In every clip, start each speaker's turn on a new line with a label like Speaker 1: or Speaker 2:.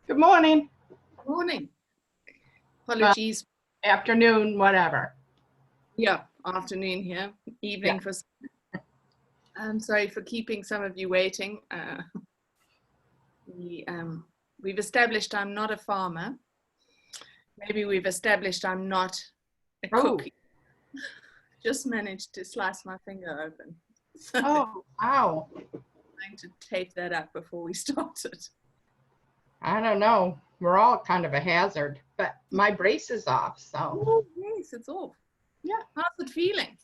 Speaker 1: Good morning.
Speaker 2: Morning.
Speaker 1: Well,
Speaker 2: Apologies.
Speaker 1: afternoon, whatever.
Speaker 2: Yeah, afternoon here,
Speaker 1: Yeah.
Speaker 2: evening for. I'm sorry for keeping some of you waiting. We, we've established I'm not a farmer. Maybe we've established I'm not a
Speaker 1: Oh,
Speaker 2: cook. Just managed to slice my finger open. So I'm
Speaker 1: oh, ow.
Speaker 2: going to tape that up before we started.
Speaker 1: I don't know. We're all kind of a hazard, but my brace is off, so
Speaker 2: Oh, yes, it's off.
Speaker 1: yeah,
Speaker 2: How's it feeling?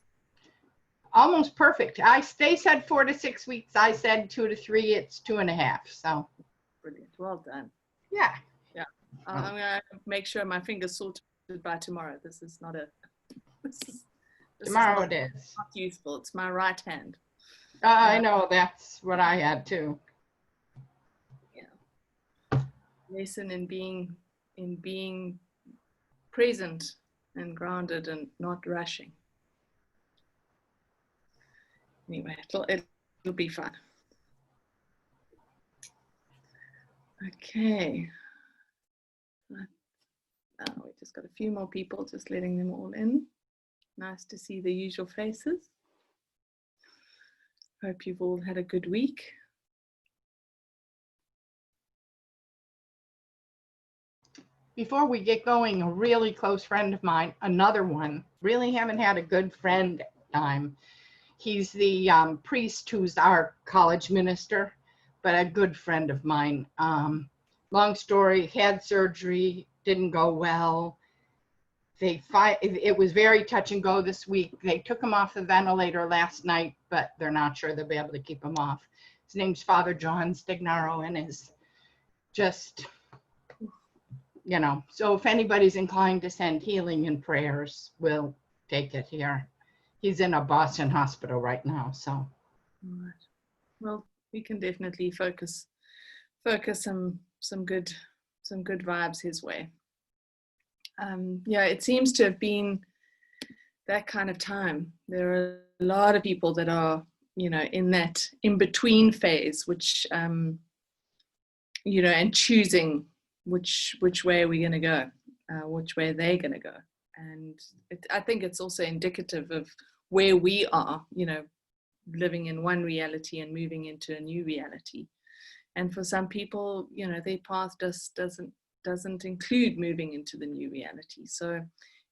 Speaker 1: almost perfect. They said 4 to 6 weeks. I said 2 to 3. It's 2.5. So
Speaker 2: Brilliant. Well done.
Speaker 1: yeah.
Speaker 2: Yeah. I'm going to make sure my finger's sorted by tomorrow. This is not a. This is
Speaker 1: Tomorrow it is.
Speaker 2: not useful. It's my right hand.
Speaker 1: I know that's what I had too.
Speaker 2: Yeah. Lesson in being present and grounded and not rushing. Anyway, it'll be fun. Okay. We just got a few more people, just letting them all in. Nice to see the usual faces. Hope you've all had a good week.
Speaker 1: Before we get going, a really close friend of mine, another one, really haven't had a good friend time. He's the priest who's our college minister, but a good friend of mine. Long story, had surgery, didn't go well. It was very touch and go this week. They took him off the ventilator last night, but they're not sure they'll be able to keep him off. His name's Father John Stignaro, and is just, so if anybody's inclined to send healing and prayers, we'll take it here. He's in a Boston hospital right now, so.
Speaker 2: All right. Well, we can definitely focus some good vibes his way. Yeah, it seems to have been that kind of time. There are a lot of people that are, in that in-between phase, which, and choosing which way we're going to go, which way they're going to go. And I think it's also indicative of where we are, living in one reality and moving into a new reality. And for some people, their path doesn't include moving into the new reality. So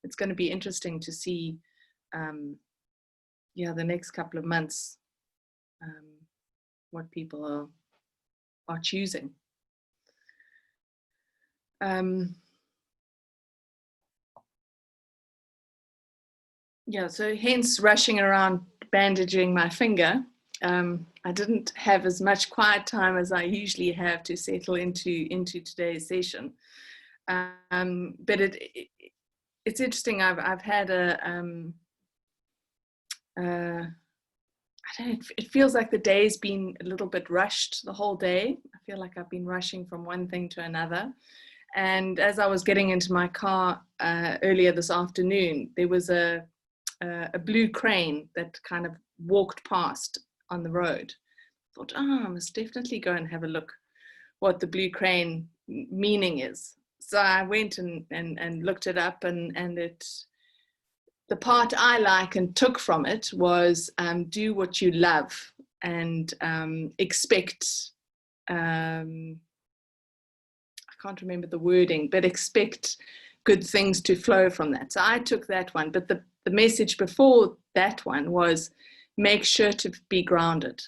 Speaker 2: it's going to be interesting to see, the next couple of months, what people are choosing. So hence rushing around bandaging my finger. I didn't have as much quiet time as I usually have to settle into today's session. But it's interesting. I've had I don't know, it feels like the day's been a little bit rushed the whole day. I feel like I've been rushing from one thing to another. And as I was getting into my car earlier this afternoon, there was a blue crane that kind of walked past on the road. I thought, I must definitely go and have a look what the blue crane meaning is. So I went and looked it up, and the part I like and took from it was do what you love and expect, I can't remember the wording, but expect good things to flow from that. So I took that one, but the message before that one was make sure to be grounded,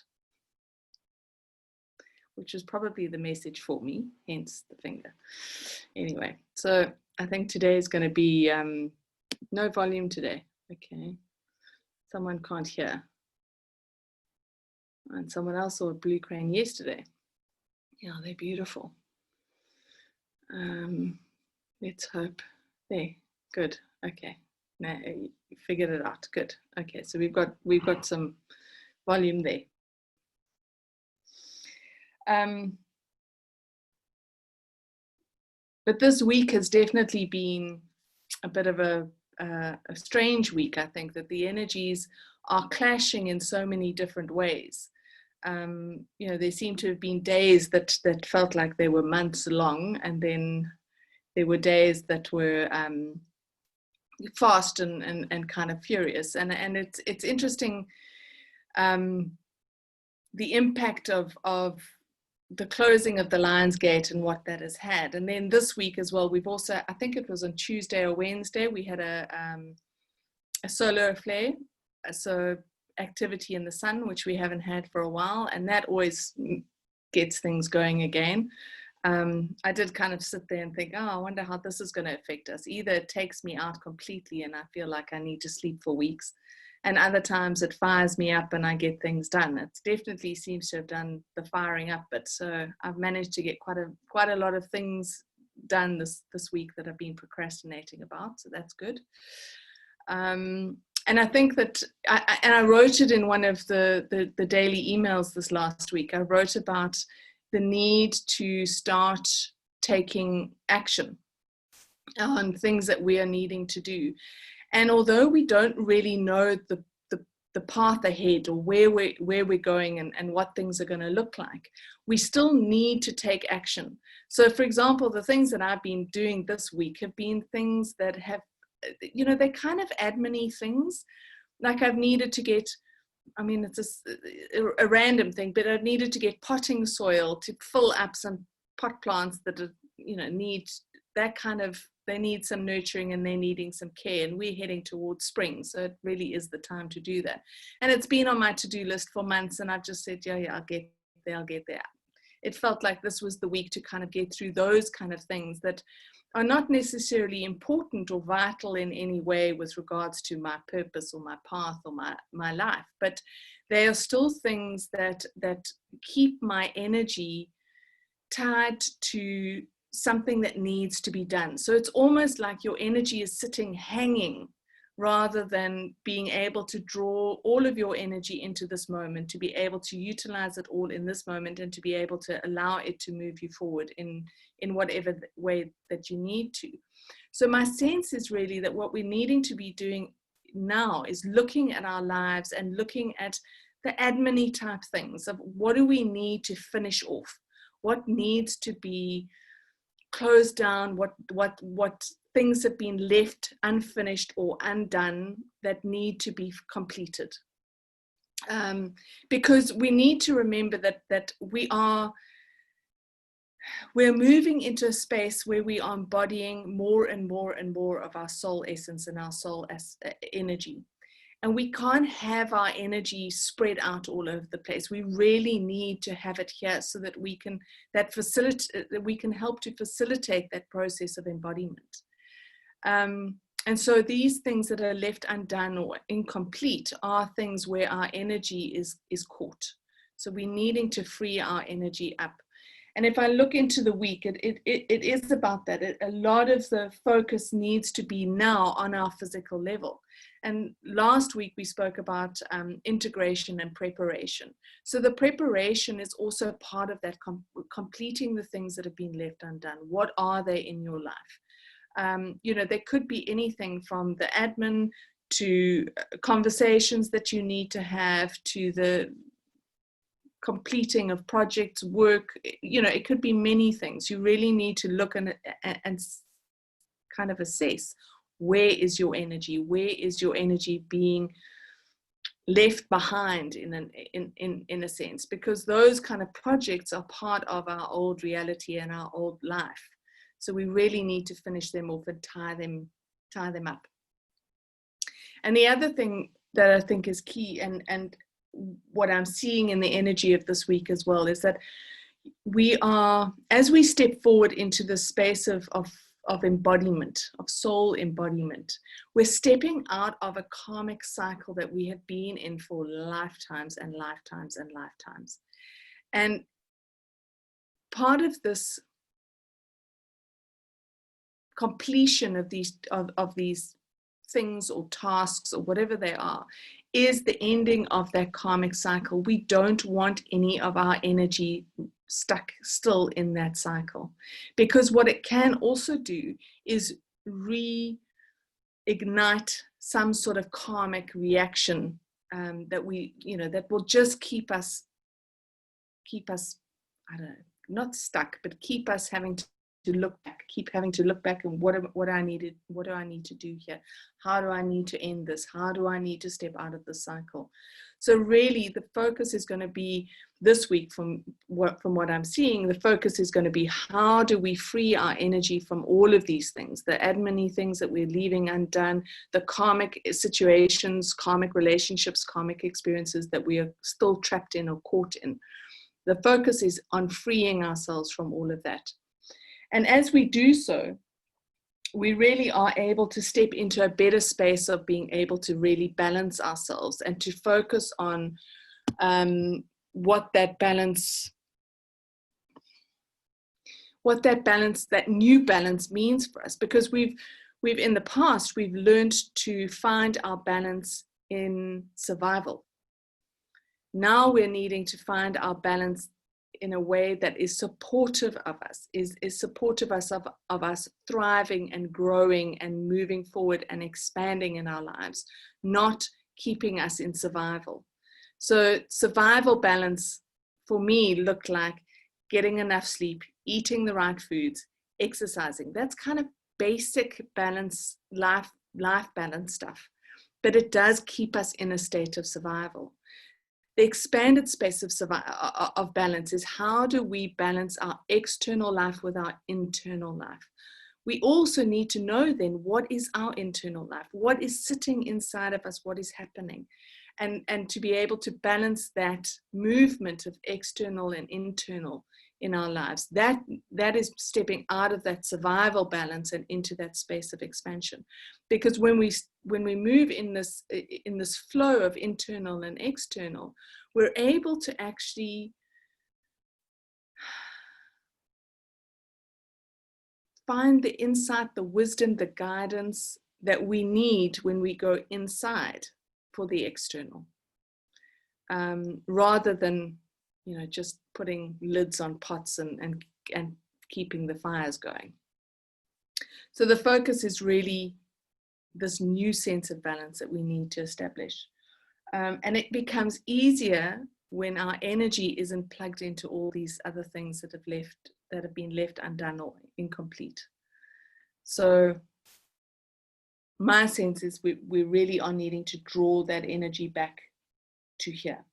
Speaker 2: which is probably the message for me, hence the finger. Anyway, so I think today is going to be no volume today. Okay. Someone can't hear. And someone else saw a blue crane yesterday. Yeah, they're beautiful. Let's hope. There, good. Okay. Now you figured it out. Good. Okay, so we've got some volume there. But this week has definitely been a bit of a strange week. I think that the energies are clashing in so many different ways. There seem to have been days that felt like they were months long, and then there were days that were fast and kind of furious. And it's interesting, the impact of the closing of the Lions Gate and what that has had. And then this week as well, we've also, I think it was on Tuesday or Wednesday, we had a solar flare, so activity in the sun, which we haven't had for a while, and that always gets things going again. I did kind of sit there and think, oh, I wonder how this is going to affect us. Either it takes me out completely and I feel like I need to sleep for weeks, and other times it fires me up and I get things done. It definitely seems to have done the firing up bit. So I've managed to get quite a lot of things done this week that I've been procrastinating about. So that's good. And I think that, I wrote it in one of the daily emails this last week. I wrote about the need to start taking action on things that we are needing to do. And although we don't really know the path ahead, or where we're going and what things are going to look like, we still need to take action. So, for example, the things that I've been doing this week have been things that have, they're kind of admin-y things. Like I've needed to get, I mean, it's a random thing, but I've needed to get potting soil to fill up some pot plants that are, need that kind of, they need some nurturing and they're needing some care, and we're heading towards spring, so it really is the time to do that. And it's been on my to-do list for months, and I've just said, yeah, I'll get there. It felt like this was the week to kind of get through those kind of things that are not necessarily important or vital in any way with regards to my purpose or my path or my life, but they are still things that keep my energy tied to something that needs to be done. So it's almost like your energy is sitting hanging, rather than being able to draw all of your energy into this moment, to be able to utilize it all in this moment, and to be able to allow it to move you forward in whatever way that you need to. So my sense is really that what we're needing to be doing now is looking at our lives and looking at the admin-y type things of what do we need to finish off, what needs to be closed down, what things have been left unfinished or undone that need to be completed. Because we need to remember that we're moving into a space where we are embodying more and more and more of our soul essence and our soul energy. And we can't have our energy spread out all over the place. We really need to have it here so that we can help to facilitate that process of embodiment. And so these things that are left undone or incomplete are things where our energy is caught. So we're needing to free our energy up. And if I look into the week, it is about that. A lot of the focus needs to be now on our physical level. And last week we spoke about integration and preparation. So the preparation is also part of that, completing the things that have been left undone. What are they in your life? There could be anything from the admin to conversations that you need to have, to the completing of projects, work. It could be many things. You really need to look and kind of assess, where is your energy? Where is your energy being left behind in a sense? Because those kind of projects are part of our old reality and our old life. So we really need to finish them off and tie them up. And the other thing that I think is key, and what I'm seeing in the energy of this week as well, is that we are, as we step forward into the space of embodiment, of soul embodiment, we're stepping out of a karmic cycle that we have been in for lifetimes and lifetimes and lifetimes. And part of this completion of these things or tasks or whatever they are is the ending of that karmic cycle. We don't want any of our energy stuck still in that cycle, because what it can also do is reignite some sort of karmic reaction that will just keep us keep us, I don't know, not stuck, but keep us having to look back, keep having to look back and what do I need to do here? How do I need to end this? How do I need to step out of the cycle? So really the focus is going to be this week, from what I'm seeing, the focus is going to be how do we free our energy from all of these things, the admin-y things that we're leaving undone, the karmic situations, karmic relationships, karmic experiences that we are still trapped in or caught in. The focus is on freeing ourselves from all of that. And as we do so, we really are able to step into a better space of being able to really balance ourselves and to focus on what that new balance means for us. Because we've in the past, we've learned to find our balance in survival. Now we're needing to find our balance in a way that is supportive of us, is supportive of us thriving and growing and moving forward and expanding in our lives, not keeping us in survival. So survival balance for me looked like getting enough sleep, eating the right foods, exercising. That's kind of basic balance, life balance stuff, but it does keep us in a state of survival. The expanded space of balance is how do we balance our external life with our internal life. We also need to know then what is our internal life, what is sitting inside of us, what is happening, and to be able to balance that movement of external and internal in our lives. That is stepping out of that survival balance and into that space of expansion. Because when we move in this flow of internal and external, we're able to actually find the insight, the wisdom, the guidance that we need when we go inside for the external, rather than just putting lids on pots and keeping the fires going. So the focus is really this new sense of balance that we need to establish. And it becomes easier when our energy isn't plugged into all these other things that have been left undone or incomplete. So my sense is we really are needing to draw that energy back to here.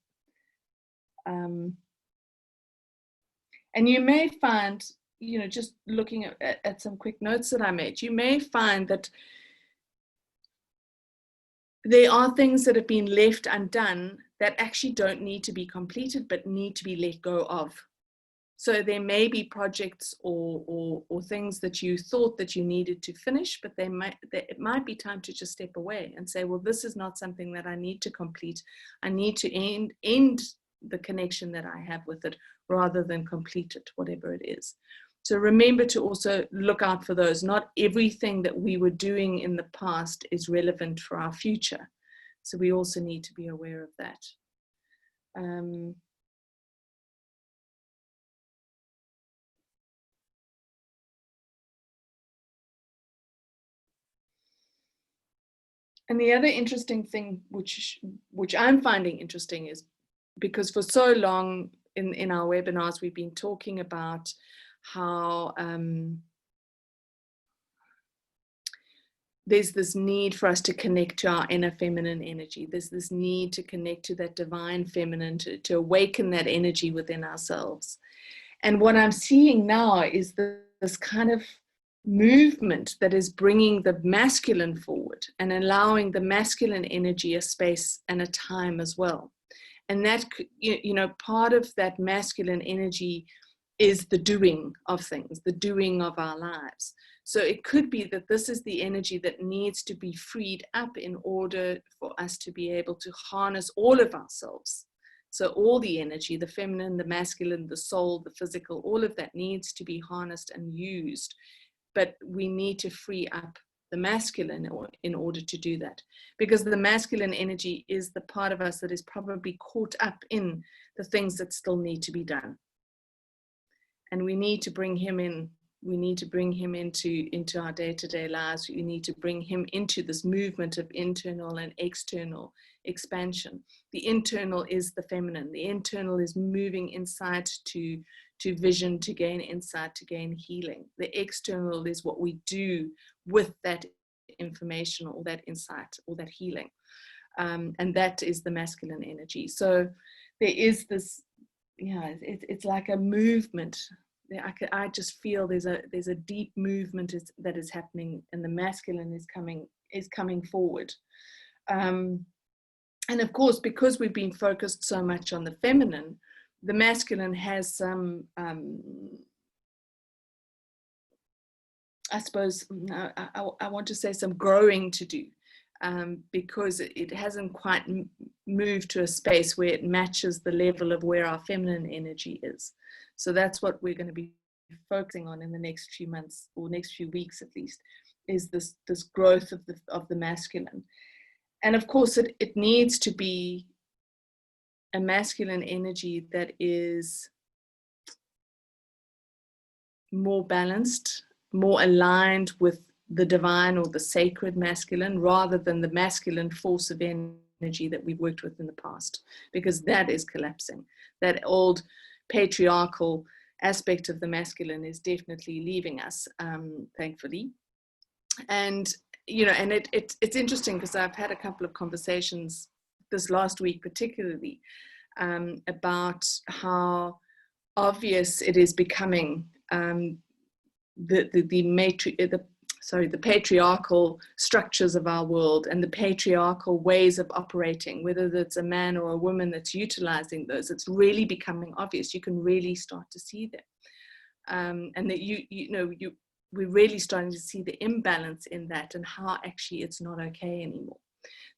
Speaker 2: And you may find, just looking at some quick notes that I made, you may find that there are things that have been left undone that actually don't need to be completed, but need to be let go of. So there may be projects or things that you thought that you needed to finish, but it might be time to just step away and say, well, this is not something that I need to complete. I need to end the connection that I have with it rather than complete it, whatever it is. So remember to also look out for those. Not everything that we were doing in the past is relevant for our future. So we also need to be aware of that. And the other interesting thing, which I'm finding interesting, is because for so long in our webinars, we've been talking about how there's this need for us to connect to our inner feminine energy. There's this need to connect to that divine feminine, to awaken that energy within ourselves. And what I'm seeing now is this kind of movement that is bringing the masculine forward and allowing the masculine energy a space and a time as well. And that, part of that masculine energy is the doing of things, the doing of our lives. So it could be that this is the energy that needs to be freed up in order for us to be able to harness all of ourselves. So all the energy, the feminine, the masculine, the soul, the physical, all of that needs to be harnessed and used. But we need to free up the masculine in order to do that. Because the masculine energy is the part of us that is probably caught up in the things that still need to be done. And we need to bring him in We need to bring him into our day-to-day lives. We need to bring him into this movement of internal and external expansion. The internal is the feminine. The internal is moving inside to vision, to gain insight, to gain healing. The external is what we do with that information or that insight or that healing. And that is the masculine energy. So there is this, it's like a movement. I just feel there's a deep movement that is happening, and the masculine is coming forward. And of course, because we've been focused so much on the feminine, the masculine has some, I suppose, I want to say some growing to do, because it hasn't quite moved to a space where it matches the level of where our feminine energy is. So that's what we're going to be focusing on in the next few months, or next few weeks at least, is this growth of the masculine. And of course, it needs to be a masculine energy that is more balanced, more aligned with the divine or the sacred masculine, rather than the masculine force of energy that we've worked with in the past, because that is collapsing. That old patriarchal aspect of the masculine is definitely leaving us, thankfully. And and it's interesting, because I've had a couple of conversations this last week particularly, about how obvious it is becoming, the patriarchal structures of our world and the patriarchal ways of operating, whether that's a man or a woman that's utilizing those. It's really becoming obvious. You can really start to see them, and that we're really starting to see the imbalance in that, and how actually it's not okay anymore.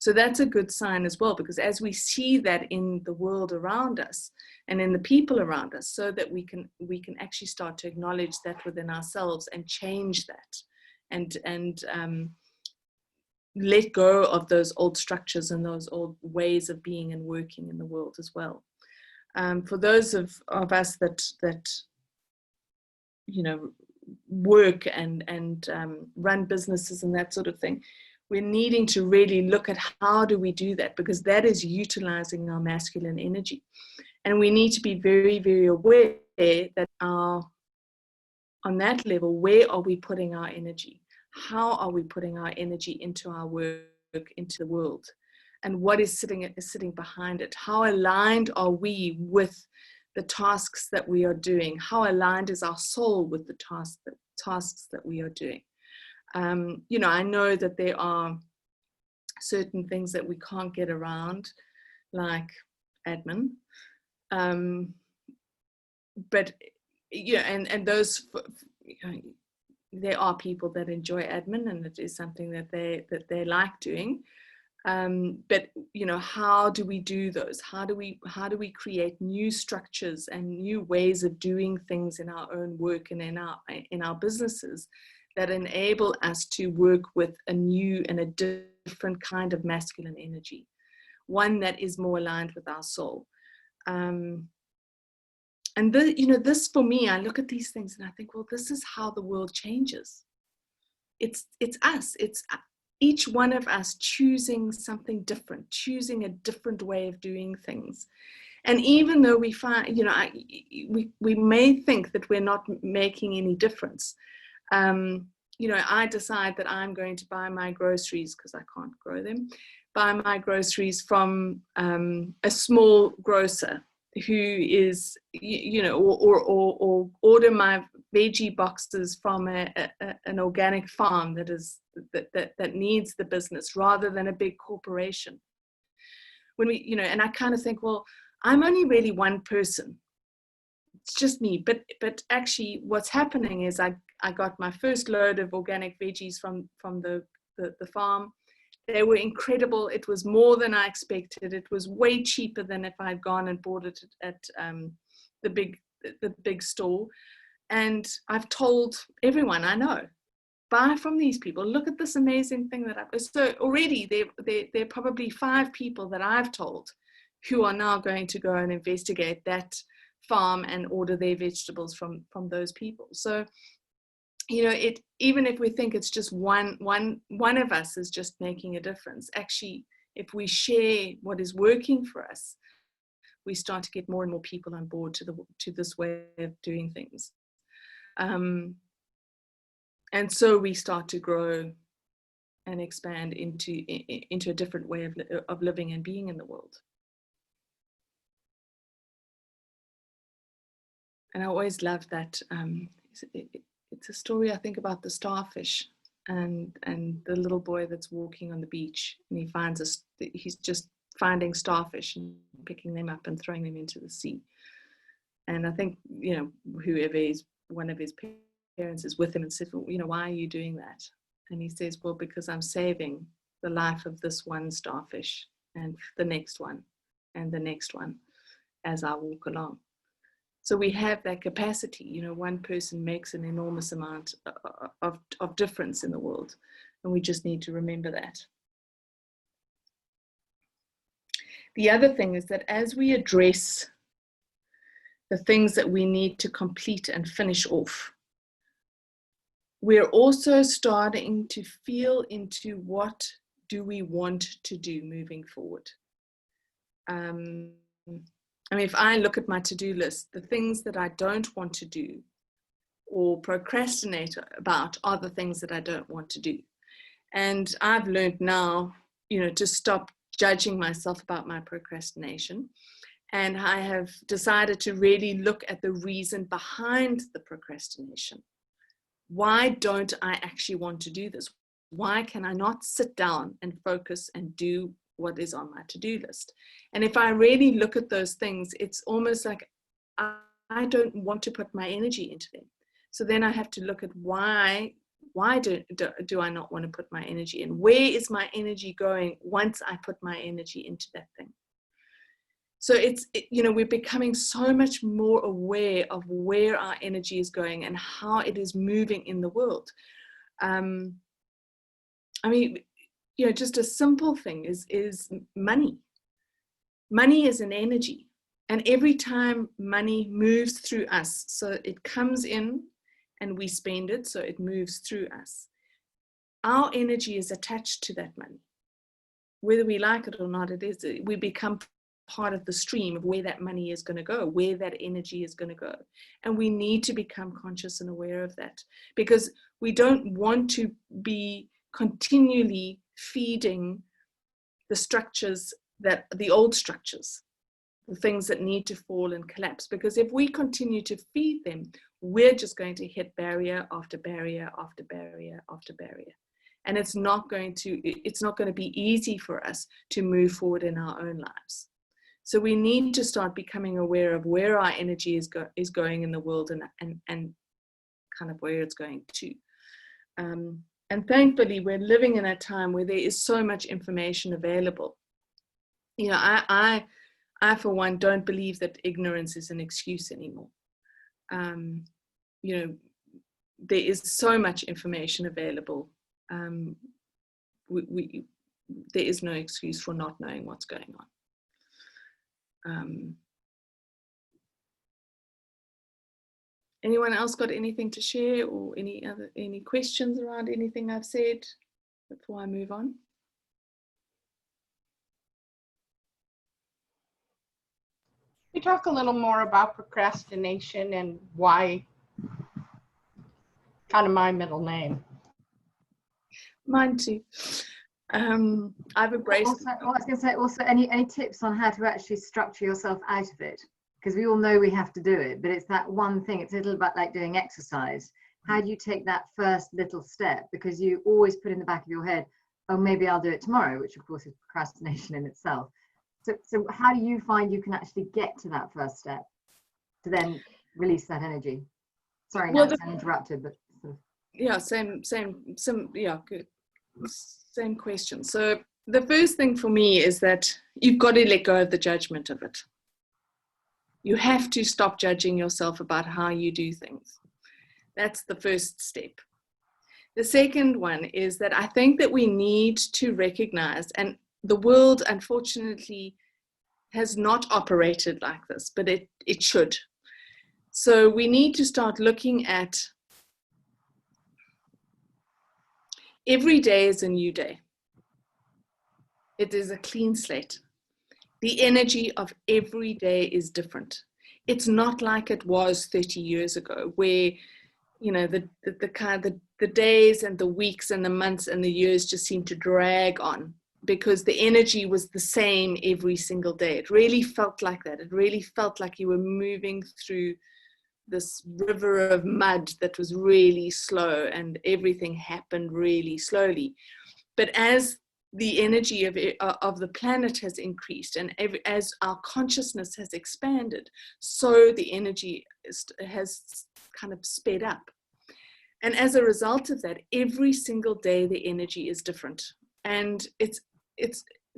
Speaker 2: So that's a good sign as well, because as we see that in the world around us and in the people around us, so that we can actually start to acknowledge that within ourselves and change that, and let go of those old structures and those old ways of being and working in the world as well. For those of us that work and run businesses and that sort of thing, we're needing to really look at how do we do that, because that is utilizing our masculine energy. And we need to be very, very aware that on that level, where are we putting our energy? How are we putting our energy into our work, into the world? And what is sitting behind it? How aligned are we with the tasks that we are doing? How aligned is our soul with the tasks that we are doing? I know that there are certain things that we can't get around, like admin. But and those, there are people that enjoy admin, and it is something that they like doing. But how do we do those? How do we create new structures and new ways of doing things in our own work and in our businesses that enable us to work with a new and a different kind of masculine energy, one that is more aligned with our soul? And this, for me, I look at these things and I think, well, this is how the world changes. It's us. It's each one of us choosing something different, choosing a different way of doing things. And even though we find, we may think that we're not making any difference. I decide that I'm going to buy my groceries, because I can't grow them, buy my groceries from a small grocer who is, or order my veggie boxes from an organic farm that needs the business, rather than a big corporation. When we, and I kind of think, well, I'm only really one person. It's just me. But actually what's happening is I got my first load of organic veggies from the farm. They were incredible. It was more than I expected. It was way cheaper than if I'd gone and bought it at the big store. And I've told everyone I know, buy from these people. Look at this amazing thing that I've. So already there are probably 5 people that I've told who are now going to go and investigate that farm and order their vegetables from those people. So even if we think it's just one of us is just making a difference, actually, if we share what is working for us, we start to get more and more people on board to this way of doing things. And so we start to grow and expand into a different way of living and being in the world. And I always love that. It's a story, I think, about the starfish and the little boy that's walking on the beach, and he's just finding starfish and picking them up and throwing them into the sea. And I think, whoever is one of his parents is with him and says, well, why are you doing that? And he says, well, because I'm saving the life of this one starfish and the next one and the next one as I walk along. So we have that capacity. One person makes an enormous amount of difference in the world, and we just need to remember that. The other thing is that as we address the things that we need to complete and finish off, we're also starting to feel into what do we want to do moving forward. If I look at my to-do list, the things that I don't want to do or procrastinate about are the things that I don't want to do. And I've learned now, to stop judging myself about my procrastination. And I have decided to really look at the reason behind the procrastination. Why don't I actually want to do this? Why can I not sit down and focus and do what is on my to-do list? And if I really look at those things, it's almost like I don't want to put my energy into them. So then I have to look at why do I not want to put my energy in? Where is my energy going once I put my energy into that thing? So we're becoming so much more aware of where our energy is going and how it is moving in the world. Just a simple thing is money. Money is an energy. And every time money moves through us, so it comes in and we spend it, so it moves through us, our energy is attached to that money. Whether we like it or not, we become part of the stream of where that money is going to go, where that energy is going to go. And we need to become conscious and aware of that, because we don't want to be continually feeding the structures, the old structures, the things that need to fall and collapse. Because if we continue to feed them, we're just going to hit barrier after barrier after barrier after barrier. And it's not going to be easy for us to move forward in our own lives. So we need to start becoming aware of where our energy is going in the world and kind of where it's going to. And thankfully, we're living in a time where there is so much information available. I for one don't believe that ignorance is an excuse anymore. There is so much information available. There is no excuse for not knowing what's going on. Anyone else got anything to share, or any questions around anything I've said before I move on?
Speaker 1: We talk a little more about procrastination and why, kind of my middle name.
Speaker 2: Mine too. I've embraced.
Speaker 3: Also, I was going to say, also, any tips on how to actually structure yourself out of it? Because we all know we have to do it, but it's that one thing. It's a little bit like doing exercise. How do you take that first little step? Because you always put in the back of your head, oh, maybe I'll do it tomorrow, which of course is procrastination in itself. So how do you find you can actually get to that first step to then release that energy? Sorry, now I'm interrupted, but sort of.
Speaker 2: Yeah, good. Same question. So the first thing for me is that you've got to let go of the judgment of it. You have to stop judging yourself about how you do things. That's the first step. The second one is that I think that we need to recognize, and the world unfortunately has not operated like this, but it should. So we need to start looking at Every day is a new day. It is a clean slate. The energy of every day is different. It's not like it was 30 years ago, where, you know, the days and the weeks and the months and the years just seem to drag on, because the energy was the same every single day. It really felt like that. It really felt like you were moving through this river of mud that was really slow, and everything happened really slowly. But as the energy of the planet has increased, and as our consciousness has expanded, so the energy has kind of sped up. And as a result of that, every single day the energy is different. And it's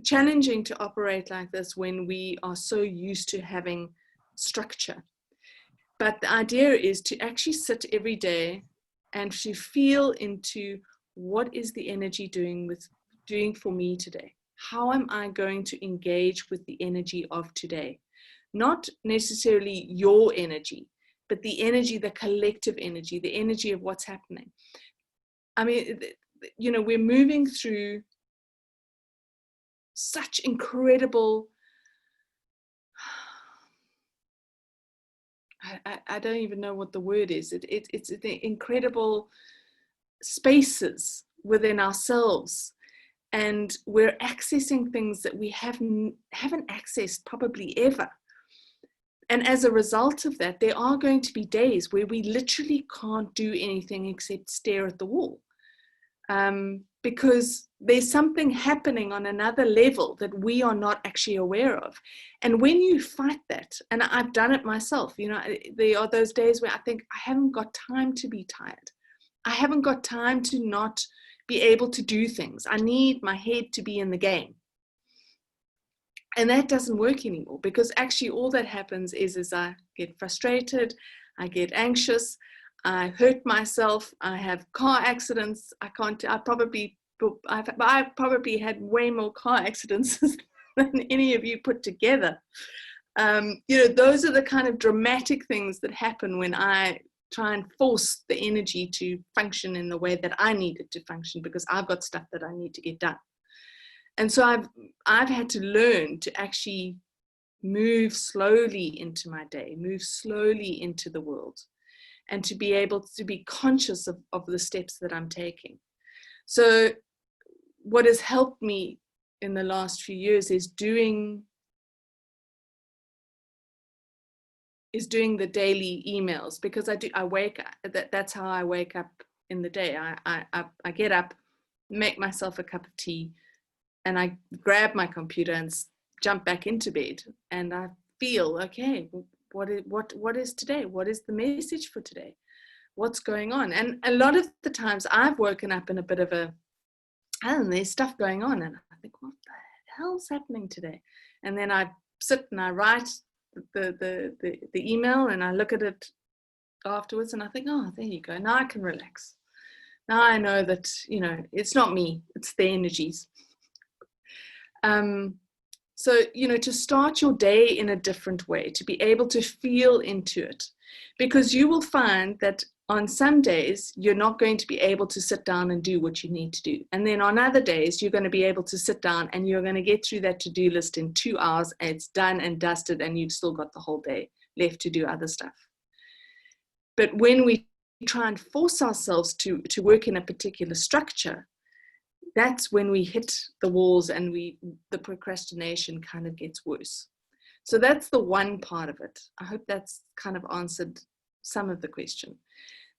Speaker 2: challenging to operate like this when we are so used to having structure. But the idea is to actually sit every day and to feel into, what is the energy doing for me today? How am I going to engage with the energy of today? Not necessarily your energy, but the energy, the collective energy, the energy of what's happening. I mean, you know, we're moving through such incredible, I don't even know what the word is. It's the incredible spaces within ourselves, and we're accessing things that we haven't accessed probably ever. And as a result of that, there are going to be days where we literally can't do anything except stare at the wall, because there's something happening on another level that we are not actually aware of. And when you fight that, and I've done it myself, you know, there are those days where I think, I haven't got time to be tired. I haven't got time to not be able to do things. I need my head to be in the game. And that doesn't work anymore, because actually all that happens is I get frustrated, I get anxious, I hurt myself, I have car accidents. I've probably had way more car accidents than any of you put together. You know, those are the kind of dramatic things that happen when I try and force the energy to function in the way that I need it to function, because I've got stuff that I need to get done. And so I've had to learn to actually move slowly into my day, move slowly into the world, and to be able to be conscious of the steps that I'm taking. So what has helped me in the last few years is doing the daily emails, because I wake up, that's how I wake up in the day. I get up, make myself a cup of tea, and I grab my computer and jump back into bed, and I feel, okay, what is today? What is the message for today? What's going on? And a lot of the times I've woken up in a bit of there's stuff going on, and I think, what the hell's happening today? And then I sit and I write the email, and I look at it afterwards, and I think, oh, there you go. Now I can relax. Now I know that, you know, it's not me, it's the energies. So, you know, to start your day in a different way, to be able to feel into it, because you will find that on some days, you're not going to be able to sit down and do what you need to do. And then on other days, you're going to be able to sit down and you're going to get through that to-do list in 2 hours, and it's done and dusted, and you've still got the whole day left to do other stuff. But when we try and force ourselves to work in a particular structure, that's when we hit the walls, and the procrastination kind of gets worse. So that's the one part of it. I hope that's kind of answered some of the question.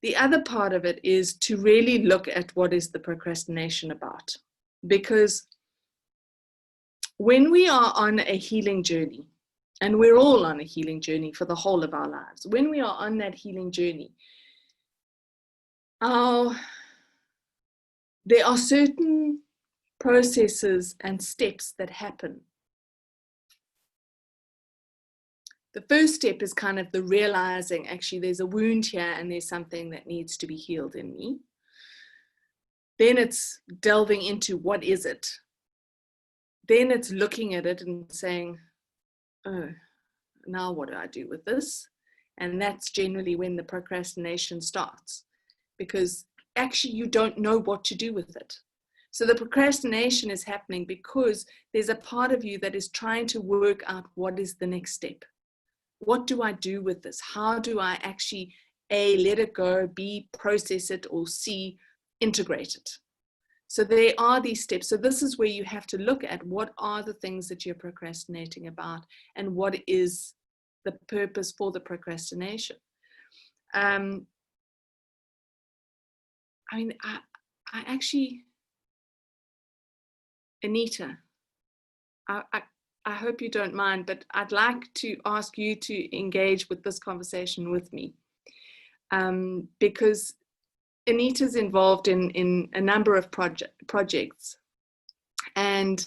Speaker 2: The other part of it is to really look at what is the procrastination about. Because when we are on a healing journey, and we're all on a healing journey for the whole of our lives, when we are on that healing journey, there are certain processes and steps that happen. The first step is kind of the realizing, actually, there's a wound here and there's something that needs to be healed in me. Then it's delving into, what is it? Then it's looking at it and saying, oh, now what do I do with this? And that's generally when the procrastination starts, because actually you don't know what to do with it. So the procrastination is happening because there's a part of you that is trying to work out what is the next step. What do I do with this? How do I actually, A, let it go, B, process it, or C, integrate it? So there are these steps. So this is where you have to look at what are the things that you're procrastinating about and what is the purpose for the procrastination. I mean, I actually, Anita, I hope you don't mind, but I'd like to ask you to engage with this conversation with me, because Anita's involved in a number of projects, and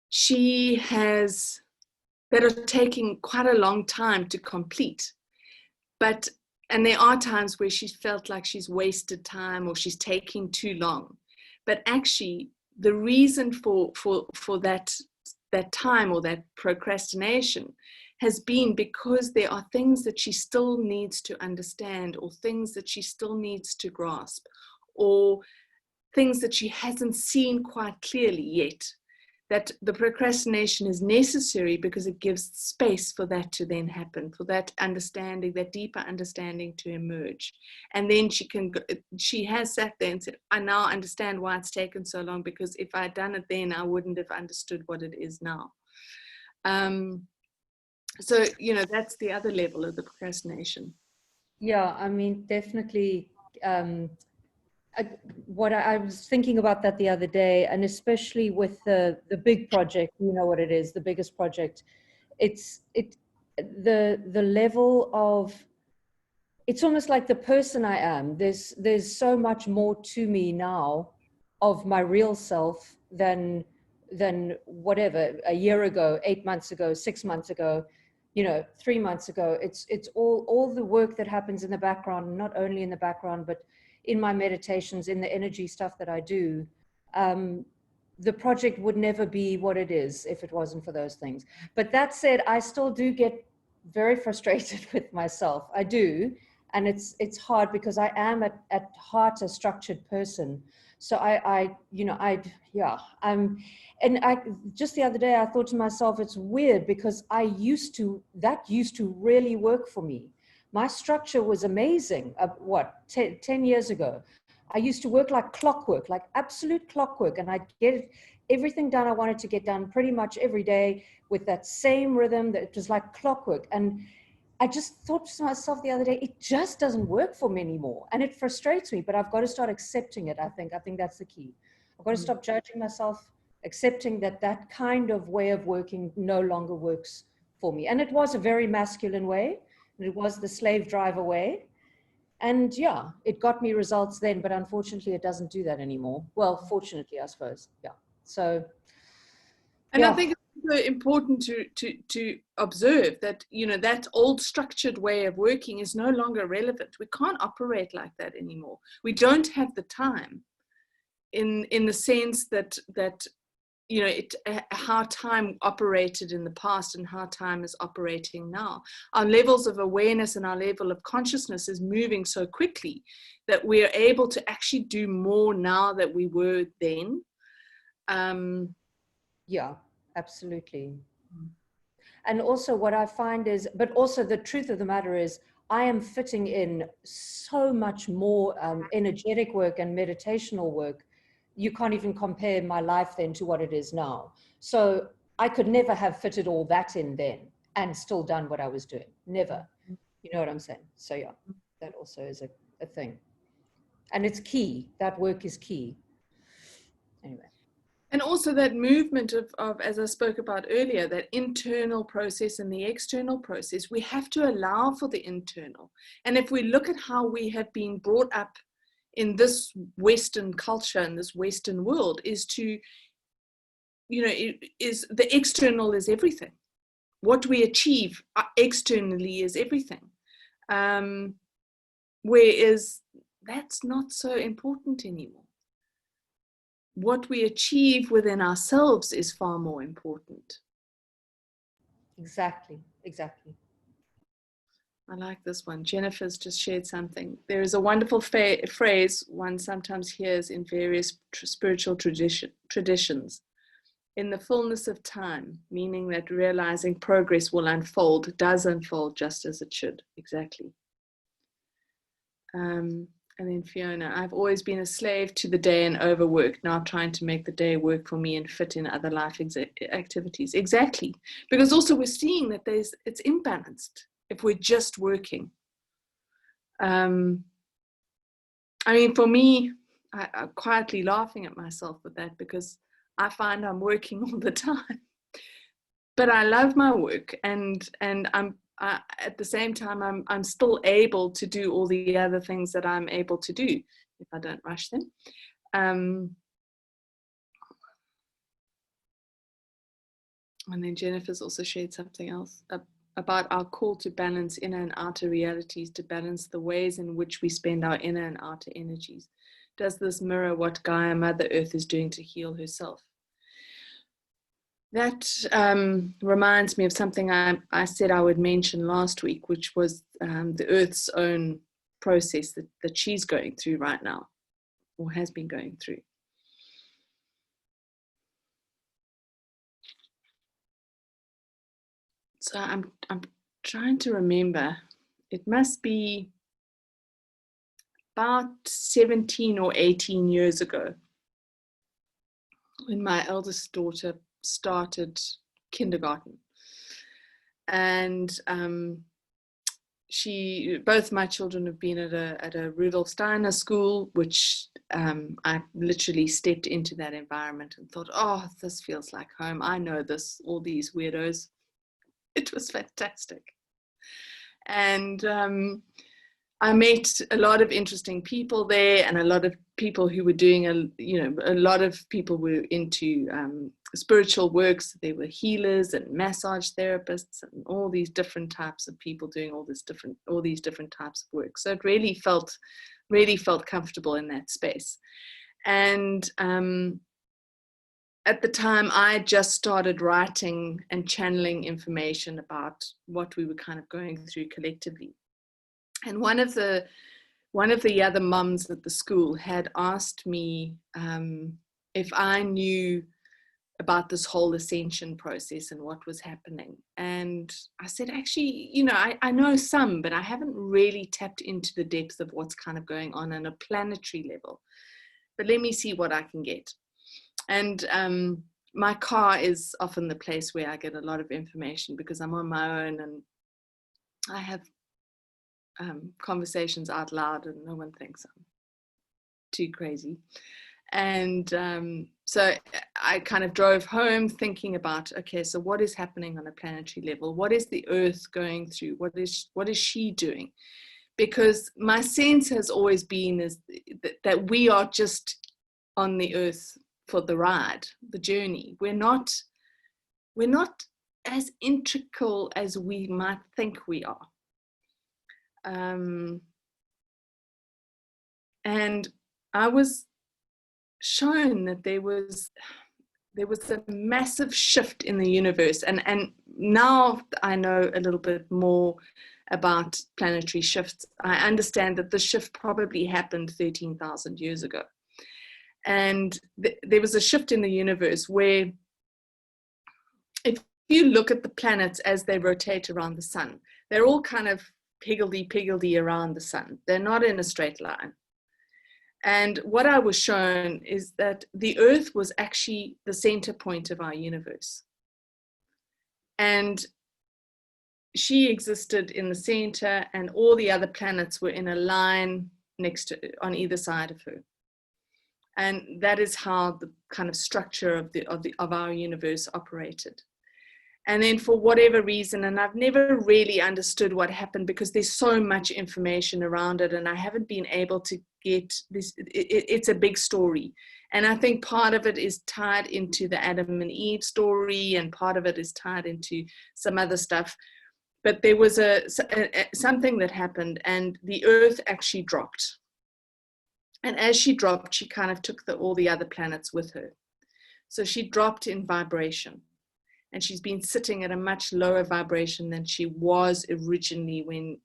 Speaker 2: she has, that are taking quite a long time to complete. And there are times where she's felt like she's wasted time or she's taking too long. But actually, the reason for that time or that procrastination has been because there are things that she still needs to understand, or things that she still needs to grasp, or things that she hasn't seen quite clearly yet. That the procrastination is necessary because it gives space for that to then happen, for that understanding, that deeper understanding to emerge. And then she has sat there and said, I now understand why it's taken so long, because if I had done it then, I wouldn't have understood what it is now. So, you know, that's the other level of the procrastination.
Speaker 4: Yeah, I mean, definitely. What I was thinking about that the other day, and especially with the big project, you know what it is, the biggest project. The level of, it's almost like the person I am. There's so much more to me now of my real self than whatever, a year ago, 8 months ago, 6 months ago, 3 months ago. It's all the work that happens in the background, not only in the background, but in my meditations, in the energy stuff that I do. The project would never be what it is if it wasn't for those things. But that said, I still do get very frustrated with myself. I do. And it's hard because I am at heart a structured person. So just the other day, I thought to myself, it's weird because that used to really work for me. My structure was amazing. 10 years ago, I used to work like clockwork, like absolute clockwork. And I'd get everything done I wanted to get done pretty much every day with that same rhythm. That it was like clockwork. And I just thought to myself the other day, it just doesn't work for me anymore. And it frustrates me, but I've got to start accepting it. I think that's the key. I've got to stop judging myself, accepting that kind of way of working no longer works for me. And it was a very masculine way. And it was the slave driver way. And yeah, it got me results then, but unfortunately it doesn't do that anymore. Well, fortunately, I suppose. Yeah. So.
Speaker 2: And yeah. I think it's also important to observe that, that old structured way of working is no longer relevant. We can't operate like that anymore. We don't have the time in the sense that how time operated in the past and how time is operating now. Our levels of awareness and our level of consciousness is moving so quickly that we are able to actually do more now than we were then.
Speaker 4: Yeah, absolutely. And also what I find is, but also the truth of the matter is, I am fitting in so much more energetic work and meditational work. You can't even compare my life then to what it is now. So I could never have fitted all that in then and still done what I was doing. Never. You know what I'm saying? So yeah, that also is a thing. And it's key. That work is key. Anyway.
Speaker 2: And also that movement of, as I spoke about earlier, that internal process and the external process, we have to allow for the internal. And if we look at how we have been brought up in this Western culture and this Western world, is to, is the external is everything. What we achieve externally is everything. Whereas that's not so important anymore. What we achieve within ourselves is far more important.
Speaker 4: Exactly.
Speaker 2: I like this one. Jennifer's just shared something. There is a wonderful phrase one sometimes hears in various spiritual traditions. In the fullness of time, meaning that realizing progress will unfold, does unfold just as it should. Exactly. And then Fiona, I've always been a slave to the day and overworked, now trying to make the day work for me and fit in other life activities. Exactly. Because also we're seeing that it's imbalanced if we're just working. I mean, for me, I'm quietly laughing at myself with that because I find I'm working all the time. But I love my work, and at the same time, I'm still able to do all the other things that I'm able to do if I don't rush them. And then Jennifer's also shared something else about our call to balance inner and outer realities, to balance the ways in which we spend our inner and outer energies. Does this mirror what Gaia, Mother Earth, is doing to heal herself? That reminds me of something I said I would mention last week, which was the Earth's own process that she's going through right now, or has been going through. So I'm trying to remember. It must be about 17 or 18 years ago when my eldest daughter started kindergarten. And both my children have been at a Rudolf Steiner school, which I literally stepped into that environment and thought, oh, this feels like home. I know this, all these weirdos. It was fantastic. And I met a lot of interesting people there, and a lot of people who were doing a lot of people were into spiritual works. They were healers and massage therapists and all these different types of people doing all these different types of work. So it really felt comfortable in that space. And at the time, I just started writing and channeling information about what we were kind of going through collectively. And one of the other mums at the school had asked me if I knew about this whole ascension process and what was happening. And I said, actually, I know some, but I haven't really tapped into the depth of what's kind of going on a planetary level. But let me see what I can get. And my car is often the place where I get a lot of information because I'm on my own and I have conversations out loud and no one thinks I'm too crazy. And so I kind of drove home thinking about, okay, so what is happening on a planetary level? What is the Earth going through? What is she doing? Because my sense has always been is that we are just on the Earth for the ride, the journey. We're not as integral as we might think we are. And I was shown that there was a massive shift in the universe, and now I know a little bit more about planetary shifts. I understand that the shift probably happened 13,000 years ago, and there was a shift in the universe where if you look at the planets as they rotate around the sun, they're all kind of higgledy-piggledy around the sun. They're not in a straight line. And what I was shown is that the Earth was actually the center point of our universe. And she existed in the center, and all the other planets were in a line on either side of her. And that is how the kind of structure of our universe operated. And then for whatever reason, and I've never really understood what happened because there's so much information around it and I haven't been able to get this, it's a big story. And I think part of it is tied into the Adam and Eve story and part of it is tied into some other stuff. But there was something that happened and the Earth actually dropped. And as she dropped, she kind of took all the other planets with her. So she dropped in vibration. And she's been sitting at a much lower vibration than she was originally when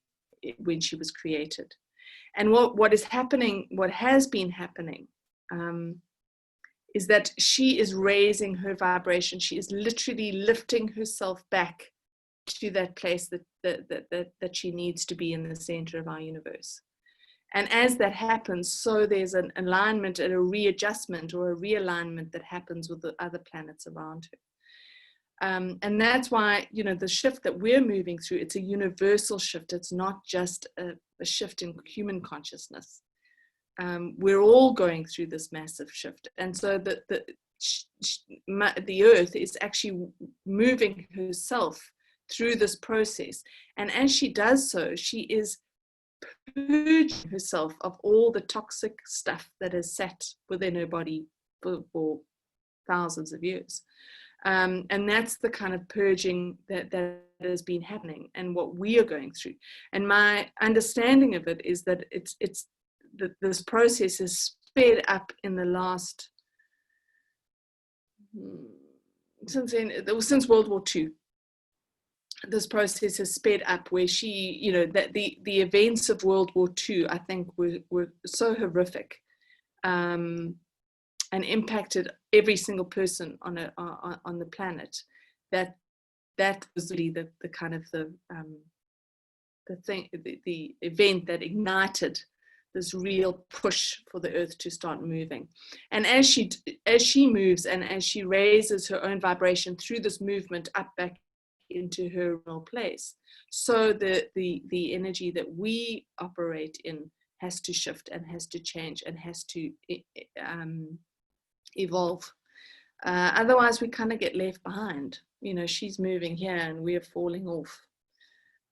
Speaker 2: when she was created. And what is happening, what has been happening, is that she is raising her vibration. She is literally lifting herself back to that place that she needs to be, in the center of our universe. And as that happens, so there's an alignment and a readjustment or a realignment that happens with the other planets around her. And that's why, you know, the shift that we're moving through, it's a universal shift. It's not just a shift in human consciousness. We're all going through this massive shift. And so the earth is actually moving herself through this process. And as she does so, she is purging herself of all the toxic stuff that has sat within her body for thousands of years. And that's the kind of purging that has been happening and what we are going through. And my understanding of it is that this process is sped up in the last, since World War II. This process has sped up where she, you know, that the events of World War II, I think, were so horrific, and impacted every single person on the planet, that was really the kind of the event that ignited this real push for the earth to start moving. And as she moves and as she raises her own vibration through this movement up back into her real place, so the energy that we operate in has to shift and has to change and has to evolve. Otherwise we kind of get left behind. You know, she's moving here and we're falling off.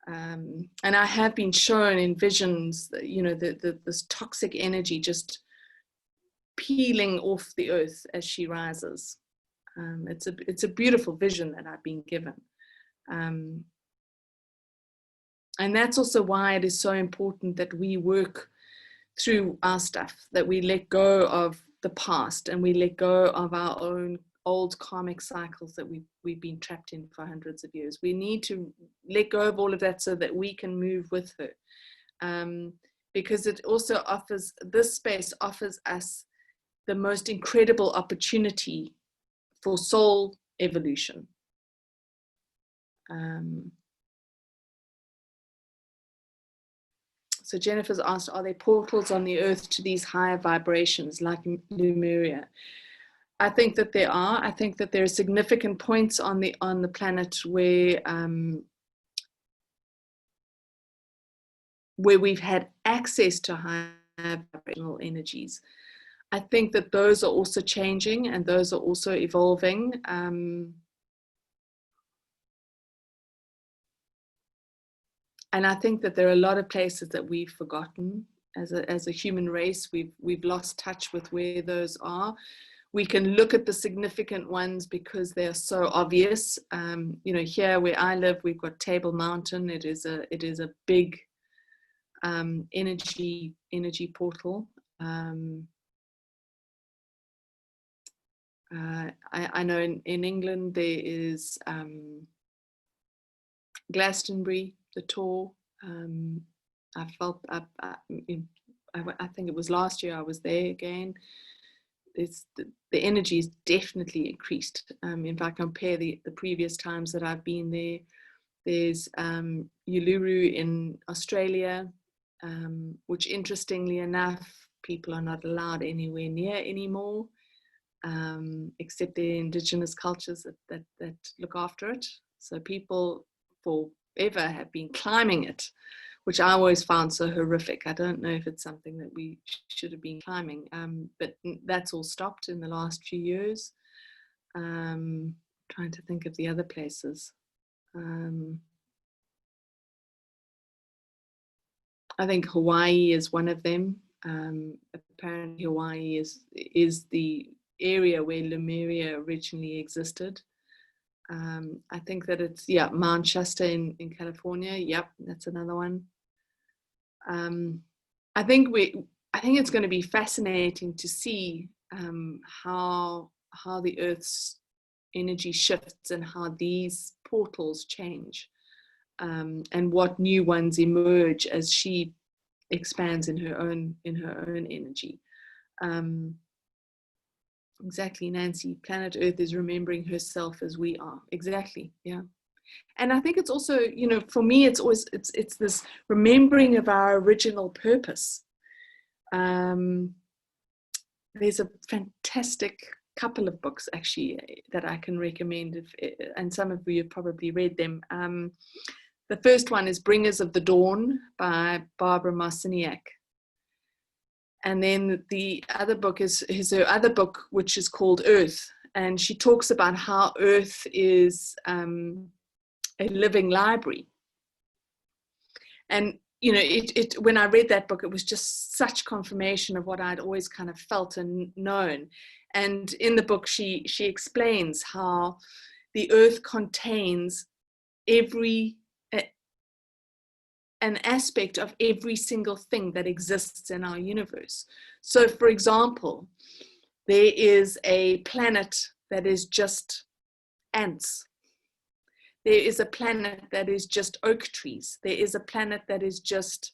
Speaker 2: And I have been shown in visions that, you know, this toxic energy just peeling off the earth as she rises. It's a beautiful vision that I've been given. And that's also why it is so important that we work through our stuff, that we let go of the past and we let go of our own old karmic cycles that we've been trapped in for hundreds of years. We need to let go of all of that so that we can move with her. Because it also offers, this space offers us the most incredible opportunity for soul evolution. So Jennifer's asked, are there portals on the earth to these higher vibrations like Lemuria? I think that there are. I think that there are significant points on the planet where we've had access to higher vibrational energies. I think that those are also changing and those are also evolving. And I think that there are a lot of places that we've forgotten as a human race. We've lost touch with where those are. We can look at the significant ones because they're so obvious. You know, here where I live, we've got Table Mountain. It is a big energy portal. I know in England there is Glastonbury, the tour. I think it was last year I was there again. The energy is definitely increased. If I compare the previous times that I've been there, there's Uluru in Australia, which interestingly enough, people are not allowed anywhere near anymore, except the indigenous cultures that look after it. So people forever have been climbing it, which I always found so horrific. I don't know if it's something that we should have been climbing, but that's all stopped in the last few years. Trying to think of the other places. I think Hawaii is one of them. Apparently Hawaii is the area where Lemuria originally existed. I think that it's, Mount Shasta in California. Yep, that's another one. I think it's going to be fascinating to see how the Earth's energy shifts and how these portals change. and what new ones emerge as she expands in her own energy. Exactly, Nancy. Planet Earth is remembering herself as we are. Exactly. Yeah. And I think it's also, you know, for me, it's always it's this remembering of our original purpose. There's a fantastic couple of books actually that I can recommend, and some of you have probably read them. The first one is Bringers of the Dawn by Barbara Marciniak. And then the other book is her other book, which is called Earth. And she talks about how Earth is a living library. And, you know, when I read that book, it was just such confirmation of what I'd always kind of felt and known. And in the book, she explains how the Earth contains an aspect of every single thing that exists in our universe. So, for example, there is a planet that is just ants. There is a planet that is just oak trees. There is a planet that is just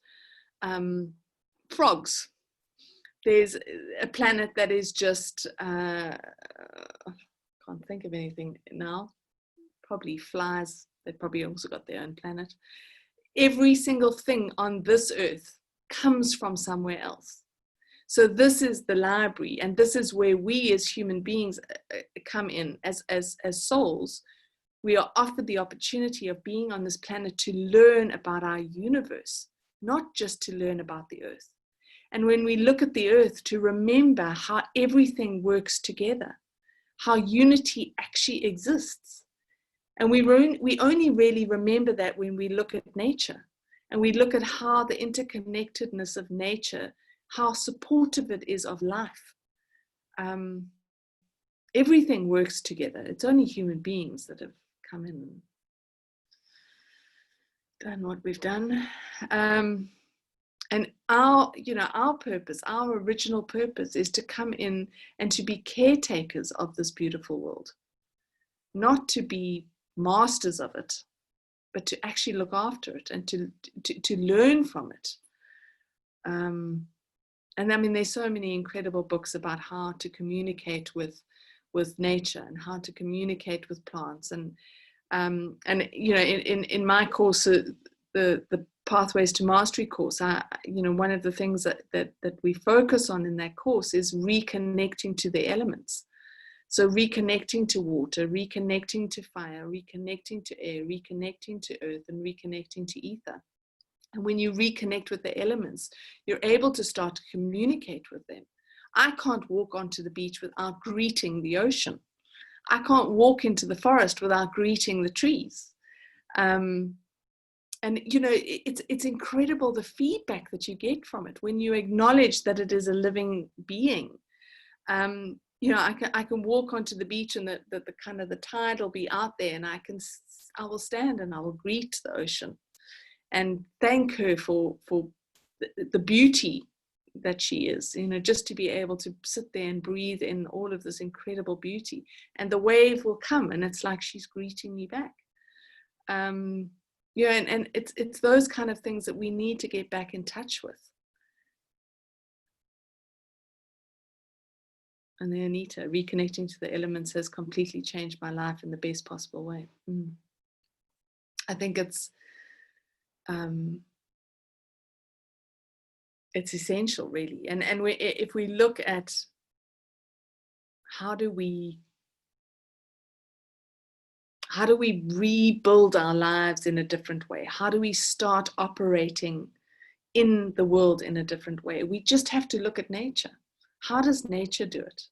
Speaker 2: frogs. There's a planet that is just, can't think of anything now, probably flies. They've probably also got their own planet. Every single thing on this earth comes from somewhere else. So this is the library, and this is where we as human beings come in as souls. We are offered the opportunity of being on this planet to learn about our universe, not just to learn about the earth. And when we look at the earth, to remember how everything works together, how unity actually exists. And we only really remember that when we look at nature and we look at how the interconnectedness of nature, how supportive it is of life. Everything works together. It's only human beings that have come in and done what we've done. And our purpose, our original purpose, is to come in and to be caretakers of this beautiful world, not to be masters of it, but to actually look after it and to learn from it. And I mean, there's so many incredible books about how to communicate with nature and how to communicate with plants. And you know, in my course, the Pathways to Mastery course, one of the things that we focus on in that course is reconnecting to the elements. So reconnecting to water, reconnecting to fire, reconnecting to air, reconnecting to earth, and reconnecting to ether. And when you reconnect with the elements, you're able to start to communicate with them. I can't walk onto the beach without greeting the ocean. I can't walk into the forest without greeting the trees. And you know, it's incredible the feedback that you get from it when you acknowledge that it is a living being. You know, I can walk onto the beach and the kind of the tide will be out there, and I will stand and I will greet the ocean and thank her for the beauty that she is, you know, just to be able to sit there and breathe in all of this incredible beauty. And the wave will come and it's like she's greeting me back. Yeah, and it's those kind of things that we need to get back in touch with. And then Anita, reconnecting to the elements has completely changed my life in the best possible way. I think it's essential, really. And if we look at how do we rebuild our lives in a different way? How do we start operating in the world in a different way? We just have to look at nature. How does nature do it?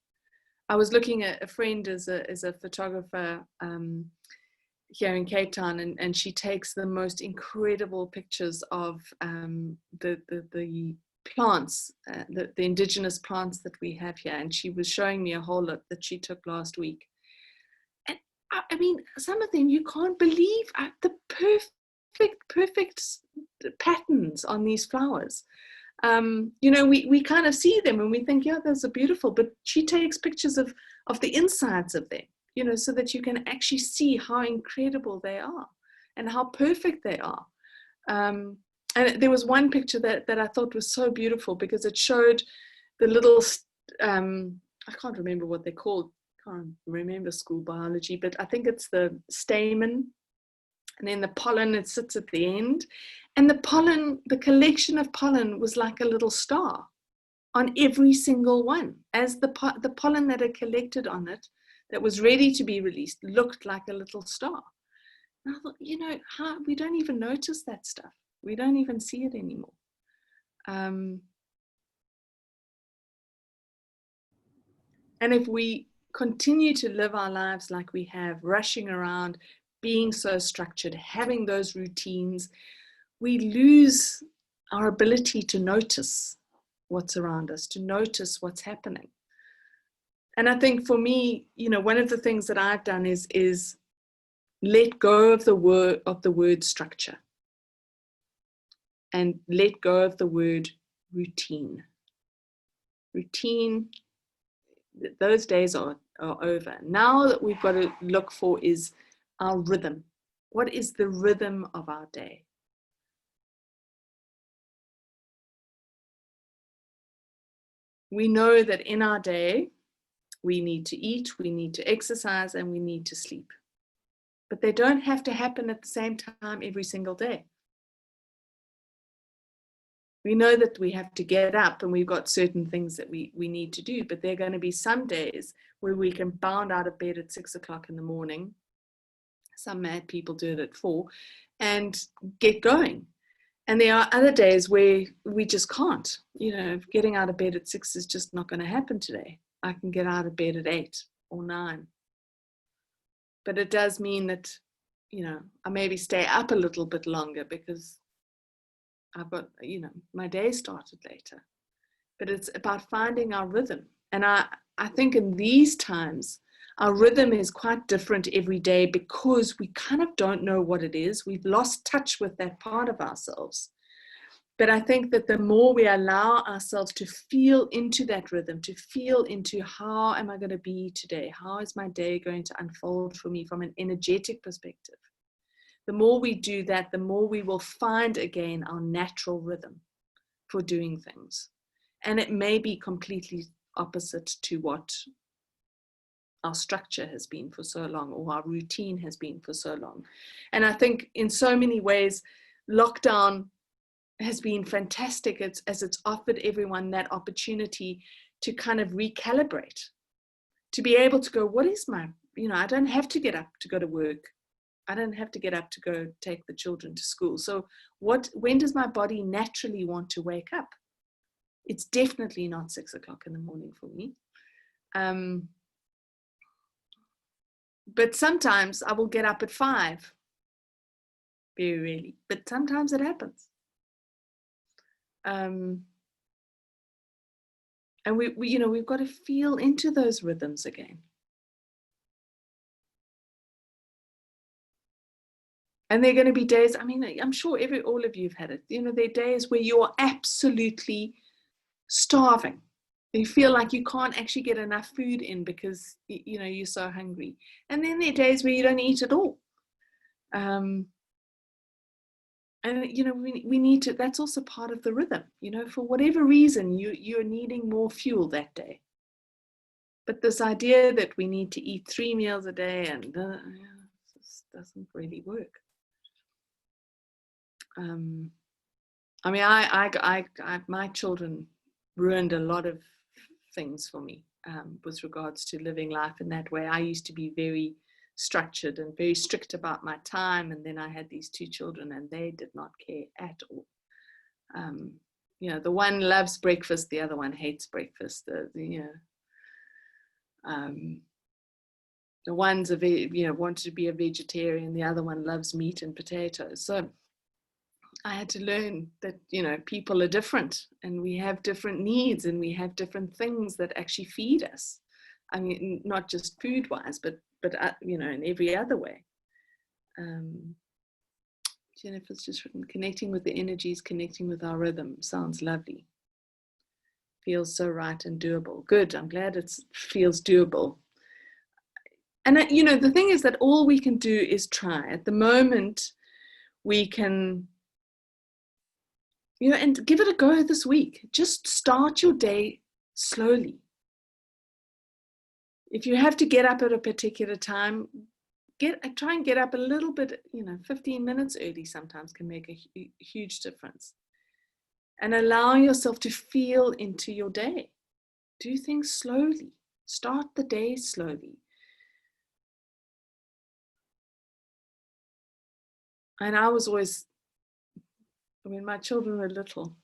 Speaker 2: I was looking at a friend as a photographer here in Cape Town, and she takes the most incredible pictures of the plants, the indigenous plants that we have here. And she was showing me a whole lot that she took last week. And I mean, some of them you can't believe the perfect patterns on these flowers. You know, we kind of see them and we think, yeah, those are beautiful, but she takes pictures of the insides of them, you know, so that you can actually see how incredible they are. and how perfect they are. And there was one picture that I thought was so beautiful, because it showed the little, I can't remember what they're called, can't remember school biology, but I think it's the stamen, and then the pollen, it sits at the end. And the pollen, the collection of pollen was like a little star on every single one, as the pollen that had collected on it, that was ready to be released, looked like a little star. And I thought, you know, we don't even notice that stuff. We don't even see it anymore. And if we continue to live our lives like we have, rushing around, being so structured, having those routines, we lose our ability to notice what's around us, to notice what's happening. And I think for me, you know, one of the things that I've done is let go of the word structure, and let go of the word routine. Routine, those days are over. Now that we've got to look for is our rhythm. What is the rhythm of our day? We know that in our day, we need to eat, we need to exercise, and we need to sleep. But they don't have to happen at the same time every single day. We know that we have to get up and we've got certain things that we need to do, but there are going to be some days where we can bound out of bed at 6 o'clock in the morning. Some mad people do it at 4 and get going. And there are other days where we just can't. You know, getting out of bed at 6 is just not going to happen today. I can get out of bed at 8 or 9. But it does mean that, you know, I maybe stay up a little bit longer because I've got, you know, my day started later. But it's about finding our rhythm. And I think in these times, our rhythm is quite different every day because we kind of don't know what it is. We've lost touch with that part of ourselves. But I think that the more we allow ourselves to feel into that rhythm, to feel into how am I going to be today? How is my day going to unfold for me from an energetic perspective? The more we do that, the more we will find again our natural rhythm for doing things. And it may be completely opposite to what our structure has been for so long, or our routine has been for so long. And I think in so many ways, lockdown has been fantastic as it's offered everyone that opportunity to kind of recalibrate, to be able to go, what is my, you know, I don't have to get up to go to work. I don't have to get up to go take the children to school. So when does my body naturally want to wake up? It's definitely not 6 o'clock in the morning for me. But sometimes I will get up at 5. Very rarely, but sometimes it happens. And we you know, we've got to feel into those rhythms again. And there are going to be days, I mean, I'm sure all of you have had it. You know, there are days where you're absolutely starving. You feel like you can't actually get enough food in because, you know, you're so hungry. And then there are days where you don't eat at all. And, you know, we need to, that's also part of the rhythm. You know, for whatever reason, you're needing more fuel that day. But this idea that we need to eat 3 meals a day and just doesn't really work. I mean, my children ruined a lot of things for me with regards to living life in that way. I used to be very structured and very strict about my time, and then I had these 2 children and they did not care at all. You know, the one loves breakfast, the other one hates breakfast. The one's wanted to be a vegetarian, the other one loves meat and potatoes. So I had to learn that, you know, people are different and we have different needs and we have different things that actually feed us. I mean, not just food wise, but you know, in every other way. Jennifer's just written, connecting with the energies, connecting with our rhythm. Sounds lovely. Feels so right and doable. Good. I'm glad it feels doable. And, you know, the thing is that all we can do is try. At the moment, we can, and give it a go this week. Just start your day slowly. If you have to get up at a particular time, try and get up a little bit, 15 minutes early sometimes can make a huge difference. And allow yourself to feel into your day. Do things slowly. Start the day slowly. And I was always, when my children were little,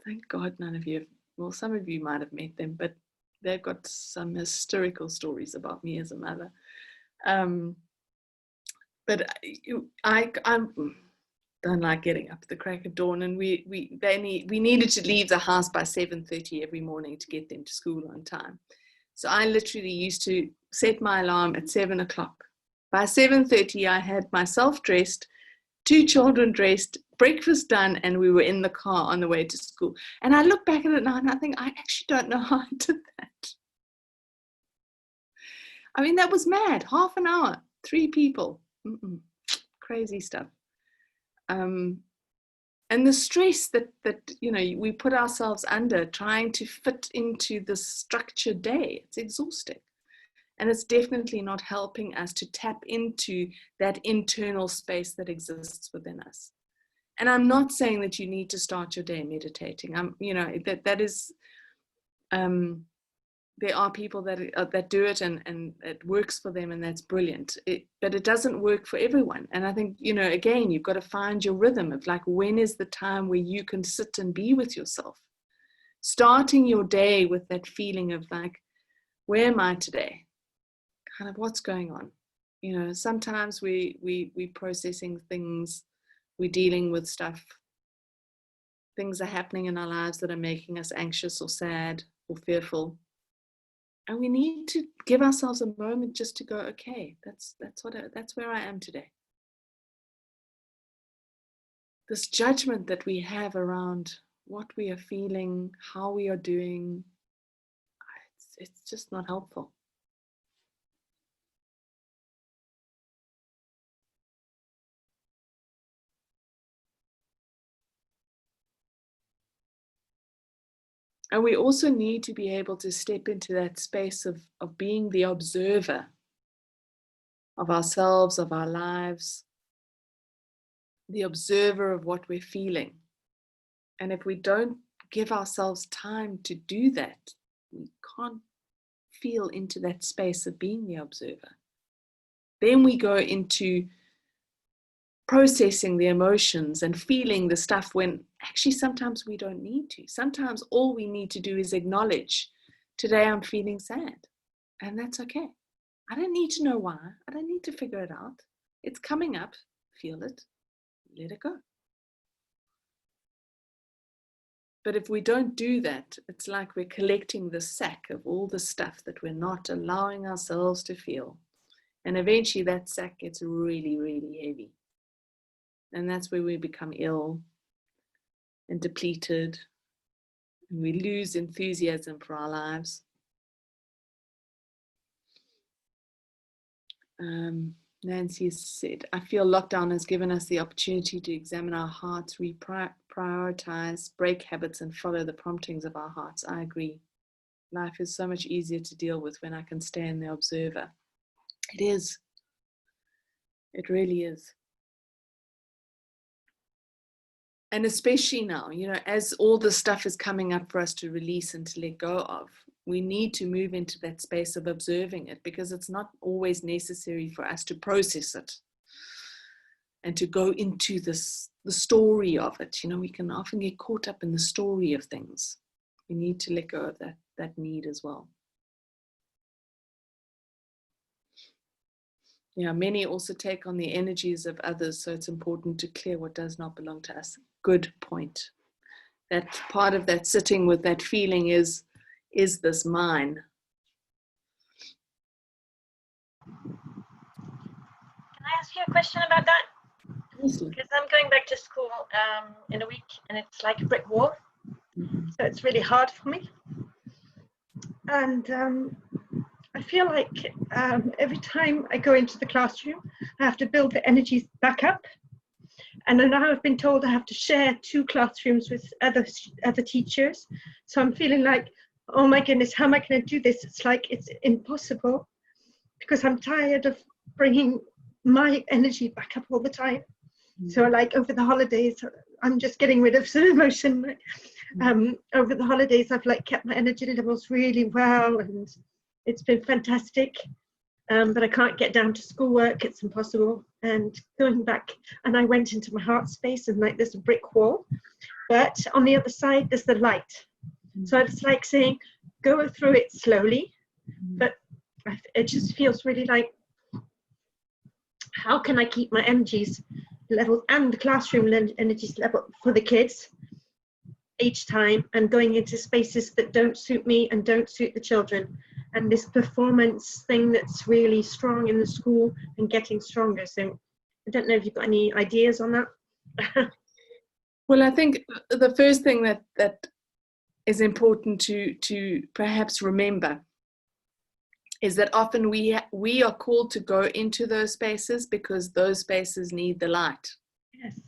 Speaker 2: thank God none of you, well, some of you might have met them, but they've got some hysterical stories about me as a mother. But I don't like getting up at the crack of dawn, and we needed to leave the house by 7:30 every morning to get them to school on time. So I literally used to set my alarm at 7 o'clock. By 7:30, I had myself dressed, 2 children dressed, breakfast done, and we were in the car on the way to school. And I look back at it now and I think, I actually don't know how I did that. I mean, that was mad. Half an hour, 3 people. Crazy stuff. And the stress that we put ourselves under trying to fit into this structured day, it's exhausting. And it's definitely not helping us to tap into that internal space that exists within us. And I'm not saying that you need to start your day meditating. That is, there are people that do it and it works for them, and that's brilliant. But it doesn't work for everyone. And I think, again, you've got to find your rhythm of like, when is the time where you can sit and be with yourself? Starting your day with that feeling of like, where am I today? Kind of what's going on? Sometimes we processing things, we're dealing with stuff. Things are happening in our lives that are making us anxious or sad or fearful. And we need to give ourselves a moment just to go, okay, that's where I am today. This judgment that we have around what we are feeling, how we are doing, it's just not helpful. And we also need to be able to step into that space of being the observer of ourselves, of our lives, the observer of what we're feeling. And if we don't give ourselves time to do that, we can't feel into that space of being the observer. Then we go into processing the emotions and feeling the stuff when actually sometimes we don't need to. Sometimes all we need to do is acknowledge, today I'm feeling sad, and that's okay. I don't need to know why. I don't need to figure it out. It's coming up. Feel it. Let it go. But if we don't do that, it's like we're collecting the sack of all the stuff that we're not allowing ourselves to feel. And eventually that sack gets really, really heavy. And that's where we become ill and depleted, and we lose enthusiasm for our lives. Nancy said, I feel lockdown has given us the opportunity to examine our hearts, reprioritize, break habits, and follow the promptings of our hearts. I agree. Life is so much easier to deal with when I can stay in the observer. It is. It really is. And especially now, as all the stuff is coming up for us to release and to let go of, we need to move into that space of observing it, because it's not always necessary for us to process it and to go into the story of it. We can often get caught up in the story of things. We need to let go of that need as well. Many also take on the energies of others, so it's important to clear what does not belong to us. Good point. That part of that sitting with that feeling is this mine?
Speaker 5: Can I ask you a question about that? Because I'm going back to school in a week, and it's like a brick wall. So it's really hard for me. And I feel like every time I go into the classroom, I have to build the energies back up. And now I've been told I have to share 2 classrooms with other teachers. So I'm feeling like, oh my goodness, how am I going to do this? It's like it's impossible because I'm tired of bringing my energy back up all the time. So like over the holidays, I'm just getting rid of some emotion. Over the holidays, I've like kept my energy levels really well, and it's been fantastic. But I can't get down to schoolwork, it's impossible. And going back, and I went into my heart space, and like there's a brick wall, but on the other side, there's the light. So it's like saying, go through it slowly, but it just feels really like, how can I keep my energies level and the classroom energies level for the kids each time, and going into spaces that don't suit me and don't suit the children, and this performance thing that's really strong in the school and getting stronger. So I don't know if you've got any ideas on that.
Speaker 2: Well, I think the first thing that is important to perhaps remember is that often we are called to go into those spaces because those spaces need the light.
Speaker 5: Yes.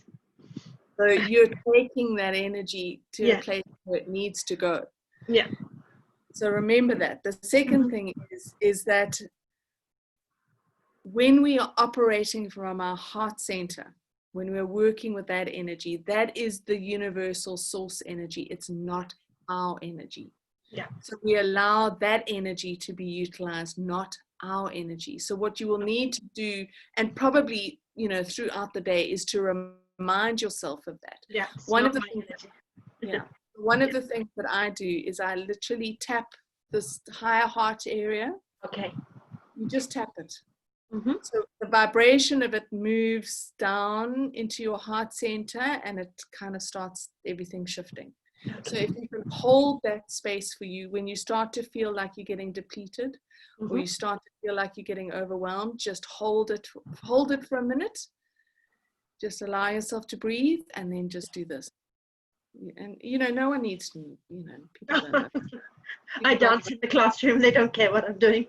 Speaker 2: So you're taking that energy to
Speaker 5: Yeah.
Speaker 2: a place where it needs to go.
Speaker 5: Yeah.
Speaker 2: So remember that. The second thing is that when we are operating from our heart center, when we're working with that energy, that is the universal source energy. It's not our energy.
Speaker 5: Yeah.
Speaker 2: So we allow that energy to be utilized, not our energy. So what you will need to do, and probably, throughout the day, is to remind yourself of that.
Speaker 5: Yeah.
Speaker 2: One of the things that I do is I literally tap this higher heart area.
Speaker 5: Okay.
Speaker 2: You just tap it. So the vibration of it moves down into your heart center, and it kind of starts everything shifting. So if you can hold that space for you when you start to feel like you're getting depleted, or you start to feel like you're getting overwhelmed, just hold it for a minute. Just allow yourself to breathe, and then just do this. And no one needs to, people don't know.
Speaker 5: I dance in the classroom, they don't care what I'm doing.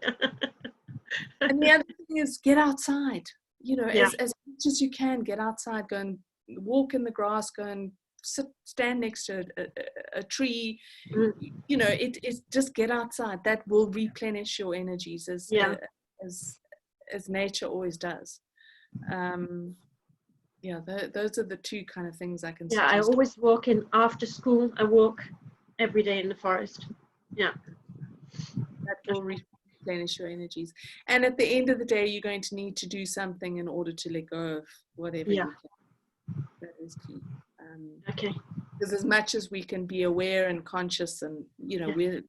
Speaker 2: And the other thing is get outside,
Speaker 5: Yeah.
Speaker 2: as much as you can, get outside, go and walk in the grass, go and stand next to a tree. It's just get outside. That will replenish your energies as nature always does. Those are the 2 kind of things I can suggest.
Speaker 5: I always walk in after school. I walk every day in the forest. Yeah.
Speaker 2: That will replenish your energies. And at the end of the day, you're going to need to do something in order to let go of whatever you can. That is key.
Speaker 5: Okay.
Speaker 2: Because as much as we can be aware and conscious, and we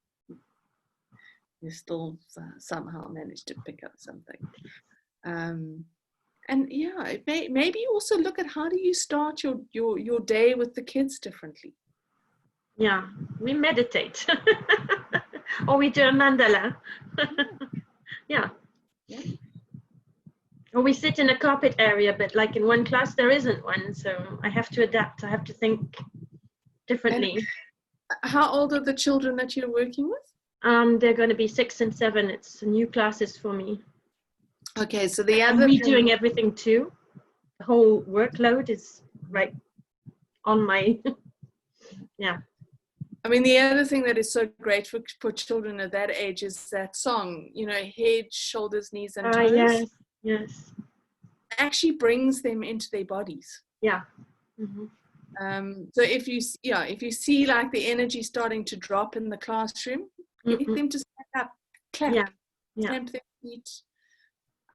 Speaker 2: still somehow manage to pick up something. And maybe also look at how do you start your day with the kids differently.
Speaker 5: Yeah, we meditate. Or we do a mandala. Yeah. Or we sit in a carpet area, but like in one class there isn't one, so I have to adapt. I have to think differently.
Speaker 2: And how old are the children that you're working with?
Speaker 5: They're going to be 6 and 7. It's new classes for me.
Speaker 2: Okay, so the other
Speaker 5: I'm redoing everything too. The whole workload is right on my
Speaker 2: I mean, the other thing that is so great for children at that age is that song, head, shoulders, knees, and toes.
Speaker 5: Yes.
Speaker 2: Actually brings them into their bodies.
Speaker 5: Yeah.
Speaker 2: So if you see like the energy starting to drop in the classroom, get them to stand up, clap, stamp their feet.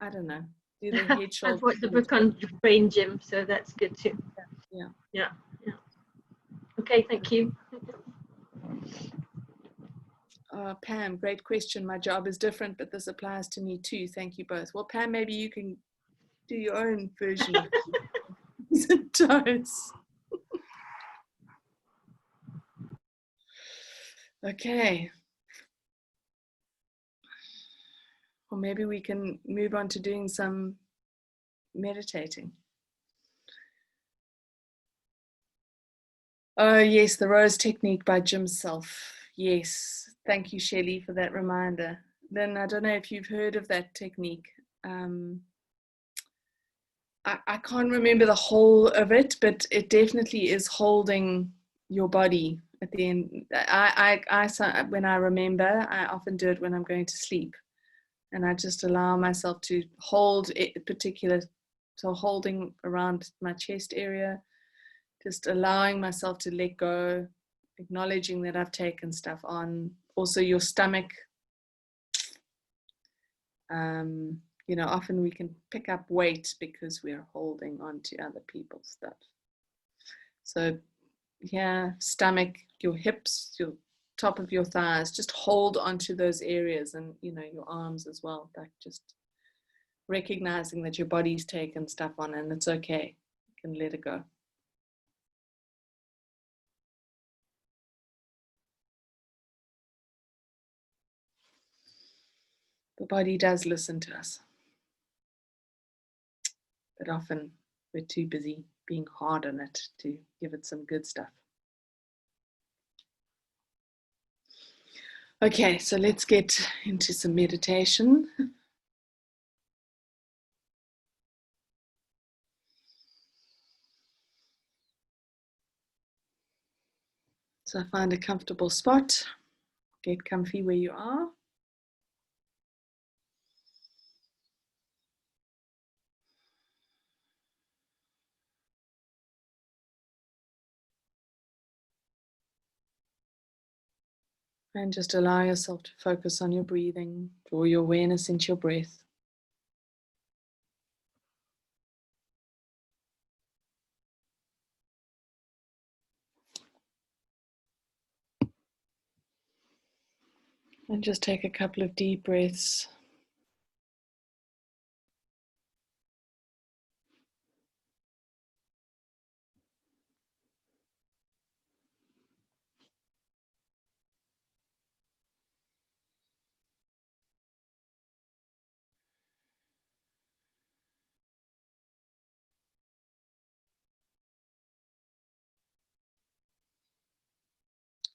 Speaker 2: I don't know. Do the head, shoulders.
Speaker 5: I've watched the book on brain gym, so that's good too. Yeah. Okay, thank you.
Speaker 2: Pam, great question. My job is different, but this applies to me too. Thank you both. Well, Pam, maybe you can do your own version of toes. Okay. Or maybe we can move on to doing some meditating. Oh, yes, the Rose Technique by Jim Self. Yes, thank you, Shelley, for that reminder. Then I don't know if you've heard of that technique. I can't remember the whole of it, but it definitely is holding your body at the end. When I remember, I often do it when I'm going to sleep, and I just allow myself to hold it particular, so holding around my chest area, just allowing myself to let go, acknowledging that I've taken stuff on. Also your stomach. You know, often we can pick up weight because we're holding on to other people's stuff. So yeah, stomach, your hips, your top of your thighs, just hold onto those areas, and you know, your arms as well. Like just recognizing that your body's taken stuff on and it's okay. You can let it go. The body does listen to us, but often we're too busy being hard on it to give it some good stuff. Okay, so let's get into some meditation. So find a comfortable spot, get comfy where you are. And just allow yourself to focus on your breathing, draw your awareness into your breath. And just take a couple of deep breaths.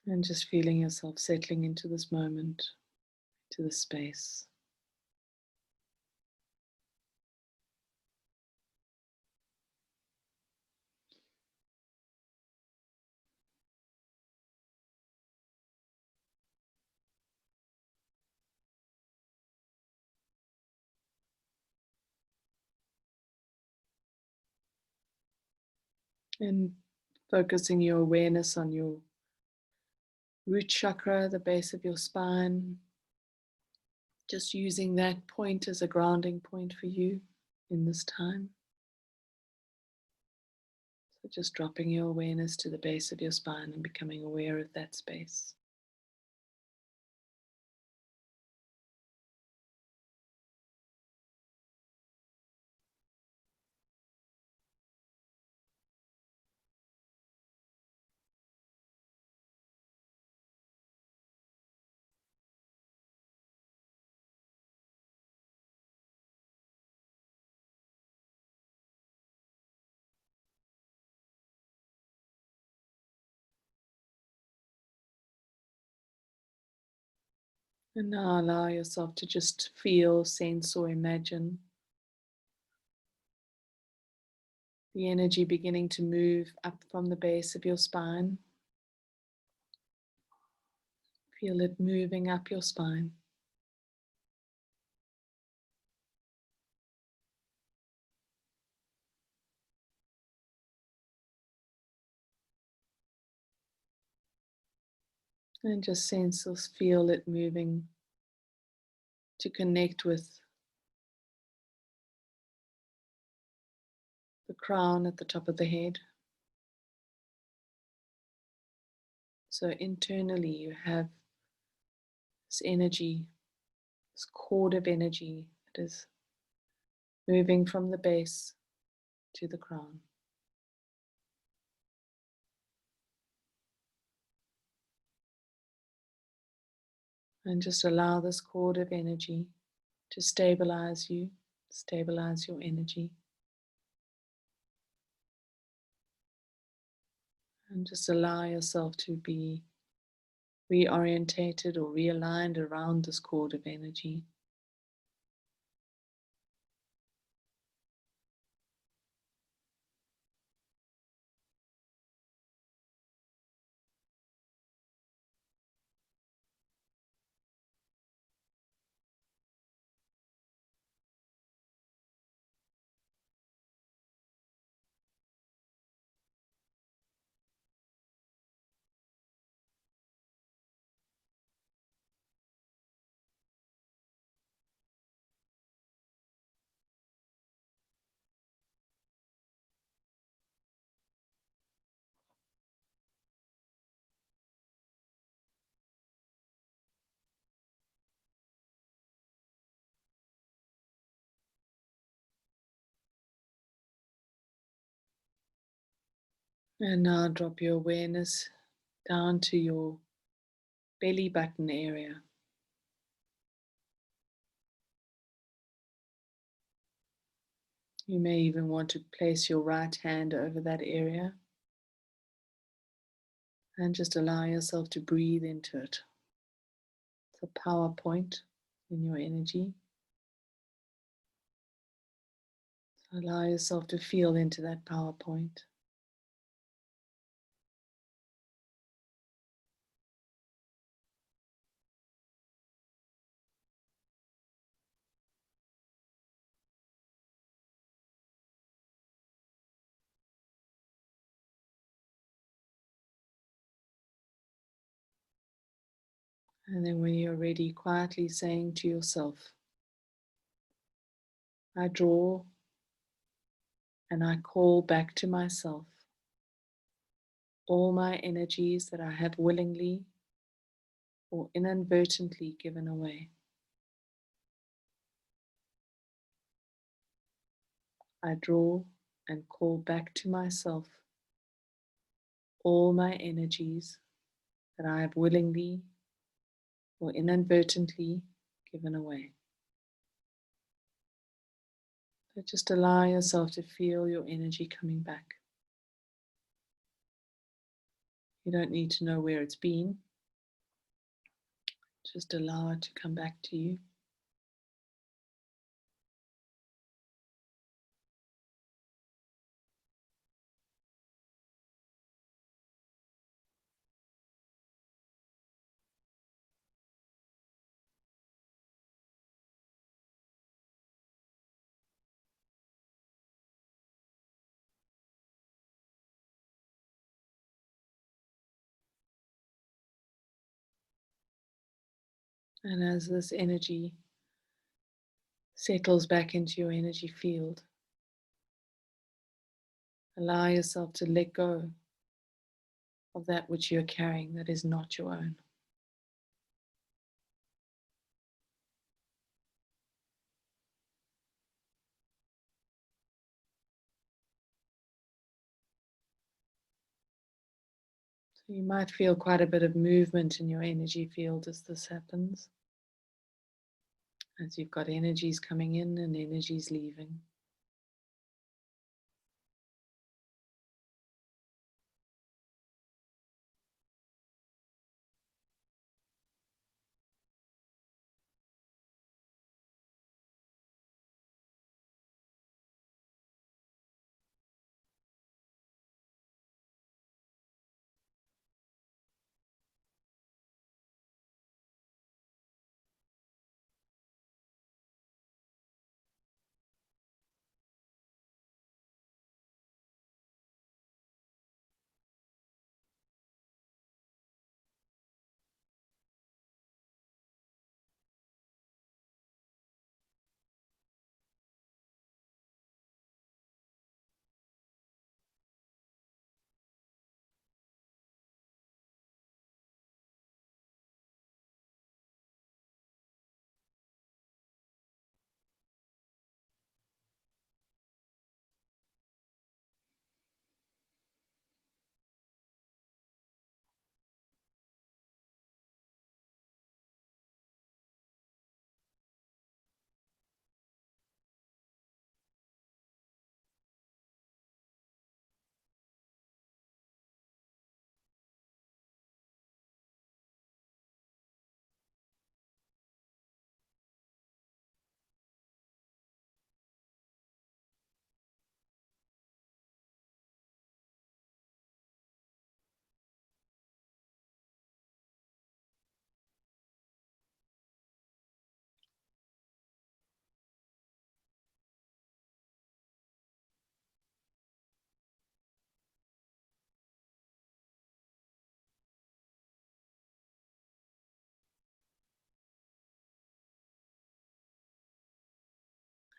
Speaker 2: And just feeling yourself settling into this moment, to this space. And focusing your awareness on your root chakra, the base of your spine. Just using that point as a grounding point for you in this time. So just dropping your awareness to the base of your spine and becoming aware of that space. And now allow yourself to just feel, sense, or imagine the energy beginning to move up from the base of your spine. Feel it moving up your spine. And just sense or feel it moving to connect with the crown at the top of the head. So internally you have this energy, this cord of energy that is moving from the base to the crown. And just allow this cord of energy to stabilize you, stabilize your energy. And just allow yourself to be reorientated or realigned around this cord of energy. And now drop your awareness down to your belly button area. You may even want to place your right hand over that area and just allow yourself to breathe into it. It's a power point in your energy. So allow yourself to feel into that power point. And then when you're ready, quietly saying to yourself, I draw and I call back to myself all my energies that I have willingly or inadvertently given away. I draw and call back to myself all my energies that I have willingly or inadvertently given away. So just allow yourself to feel your energy coming back. You don't need to know where it's been. Just allow it to come back to you. And as this energy settles back into your energy field, allow yourself to let go of that which you're carrying that is not your own. So you might feel quite a bit of movement in your energy field as this happens, as you've got energies coming in and energies leaving.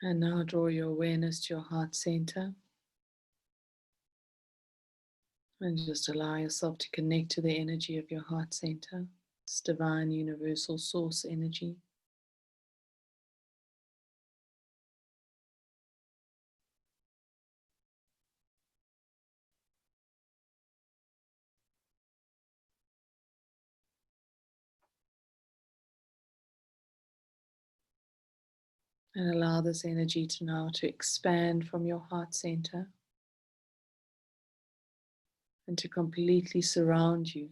Speaker 2: And now draw your awareness to your heart center and just allow yourself to connect to the energy of your heart center. It's divine universal source energy. And allow this energy to now to expand from your heart center and to completely surround you.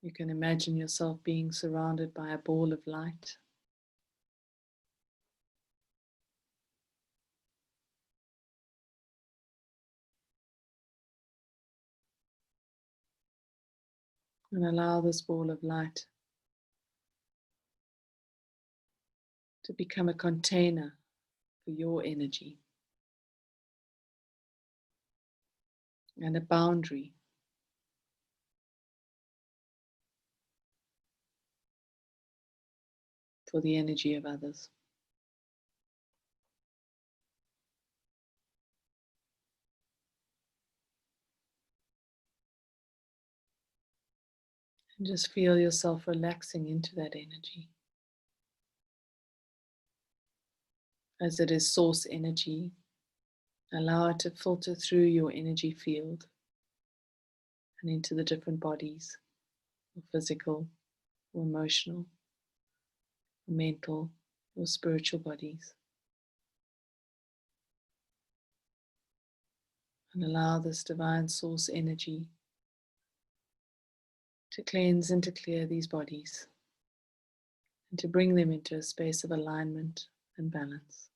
Speaker 2: You can imagine yourself being surrounded by a ball of light. And allow this ball of light to become a container for your energy and a boundary for the energy of others. And just feel yourself relaxing into that energy. As it is source energy, allow it to filter through your energy field and into the different bodies, or physical, or emotional, or mental, or spiritual bodies. And allow this divine source energy to cleanse and to clear these bodies and to bring them into a space of alignment and balance.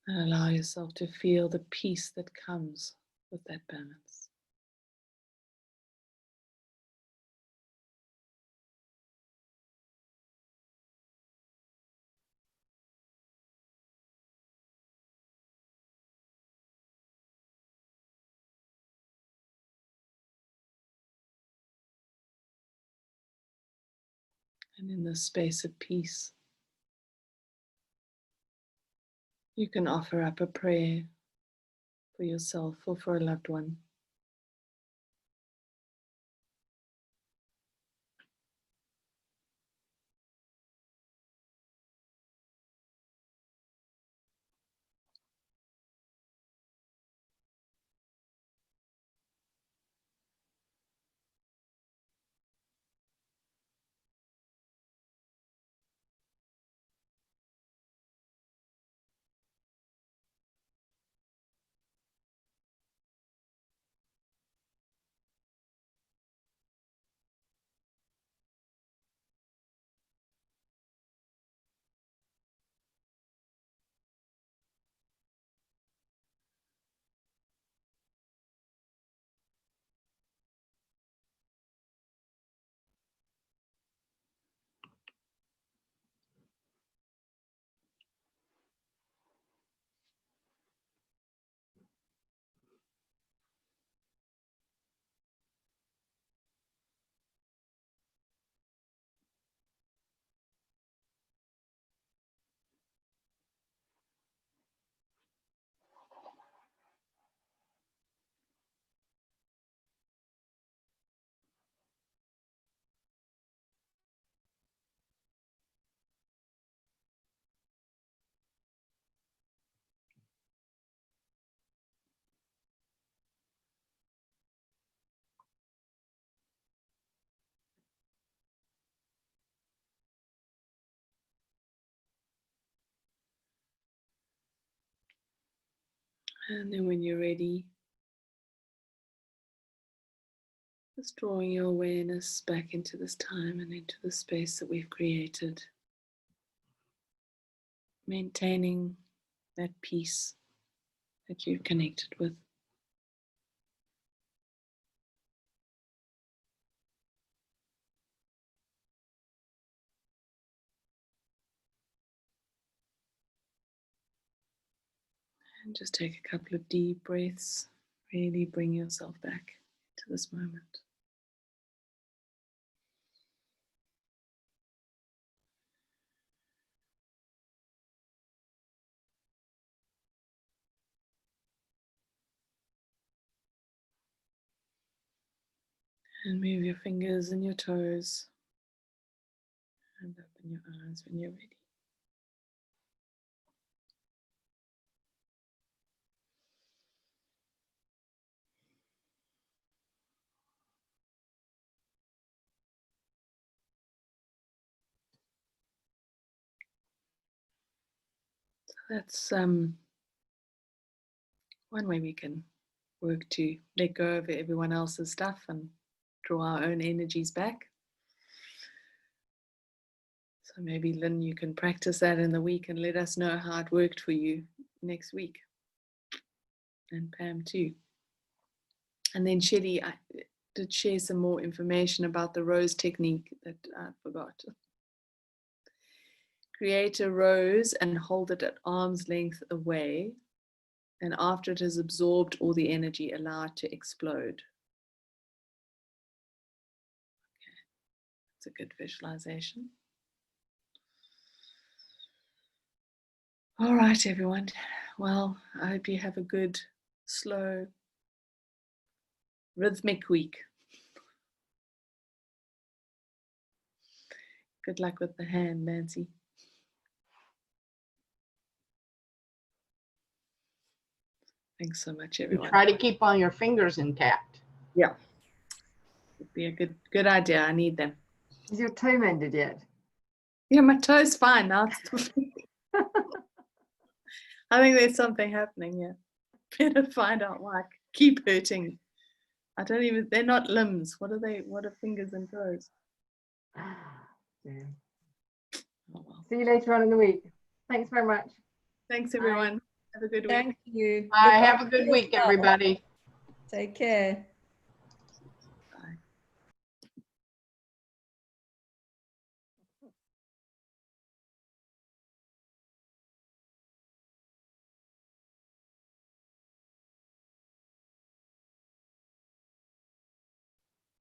Speaker 2: And allow yourself to feel the peace that comes with that balance. And in this space of peace, you can offer up a prayer for yourself or for a loved one. And then when you're ready, just drawing your awareness back into this time and into the space that we've created, maintaining that peace that you've connected with. And just take a couple of deep breaths. Really bring yourself back to this moment. And move your fingers and your toes. And open your eyes when you're ready. So that's one way we can work to let go of everyone else's stuff and draw our own energies back. So maybe Lynn, you can practice that in the week and let us know how it worked for you next week. And Pam too. And then Shelley, I did share some more information about the rose technique that I forgot. Create a rose and hold it at arm's length away. And after it has absorbed all the energy, allow it to explode. Okay, that's a good visualization. All right, everyone. Well, I hope you have a good, slow, rhythmic week. Good luck with the hand, Nancy. Thanks so much, everyone.
Speaker 1: Try to keep all your fingers intact.
Speaker 2: Yeah. Would be a good idea. I need them.
Speaker 3: Is your toe mended yet?
Speaker 2: Yeah, my toe's fine now. I think there's something happening, yeah. Better find out why. Keep hurting. I don't even, they're not limbs. What are they? What are fingers and toes?
Speaker 3: Yeah.
Speaker 2: Oh, well.
Speaker 3: See you later on in the week. Thanks very much.
Speaker 2: Thanks, everyone. Have a good week.
Speaker 4: Thank you.
Speaker 1: Bye.
Speaker 4: Look
Speaker 1: Have a
Speaker 4: after
Speaker 1: good week,
Speaker 4: yourself.
Speaker 1: everybody.
Speaker 4: Take care.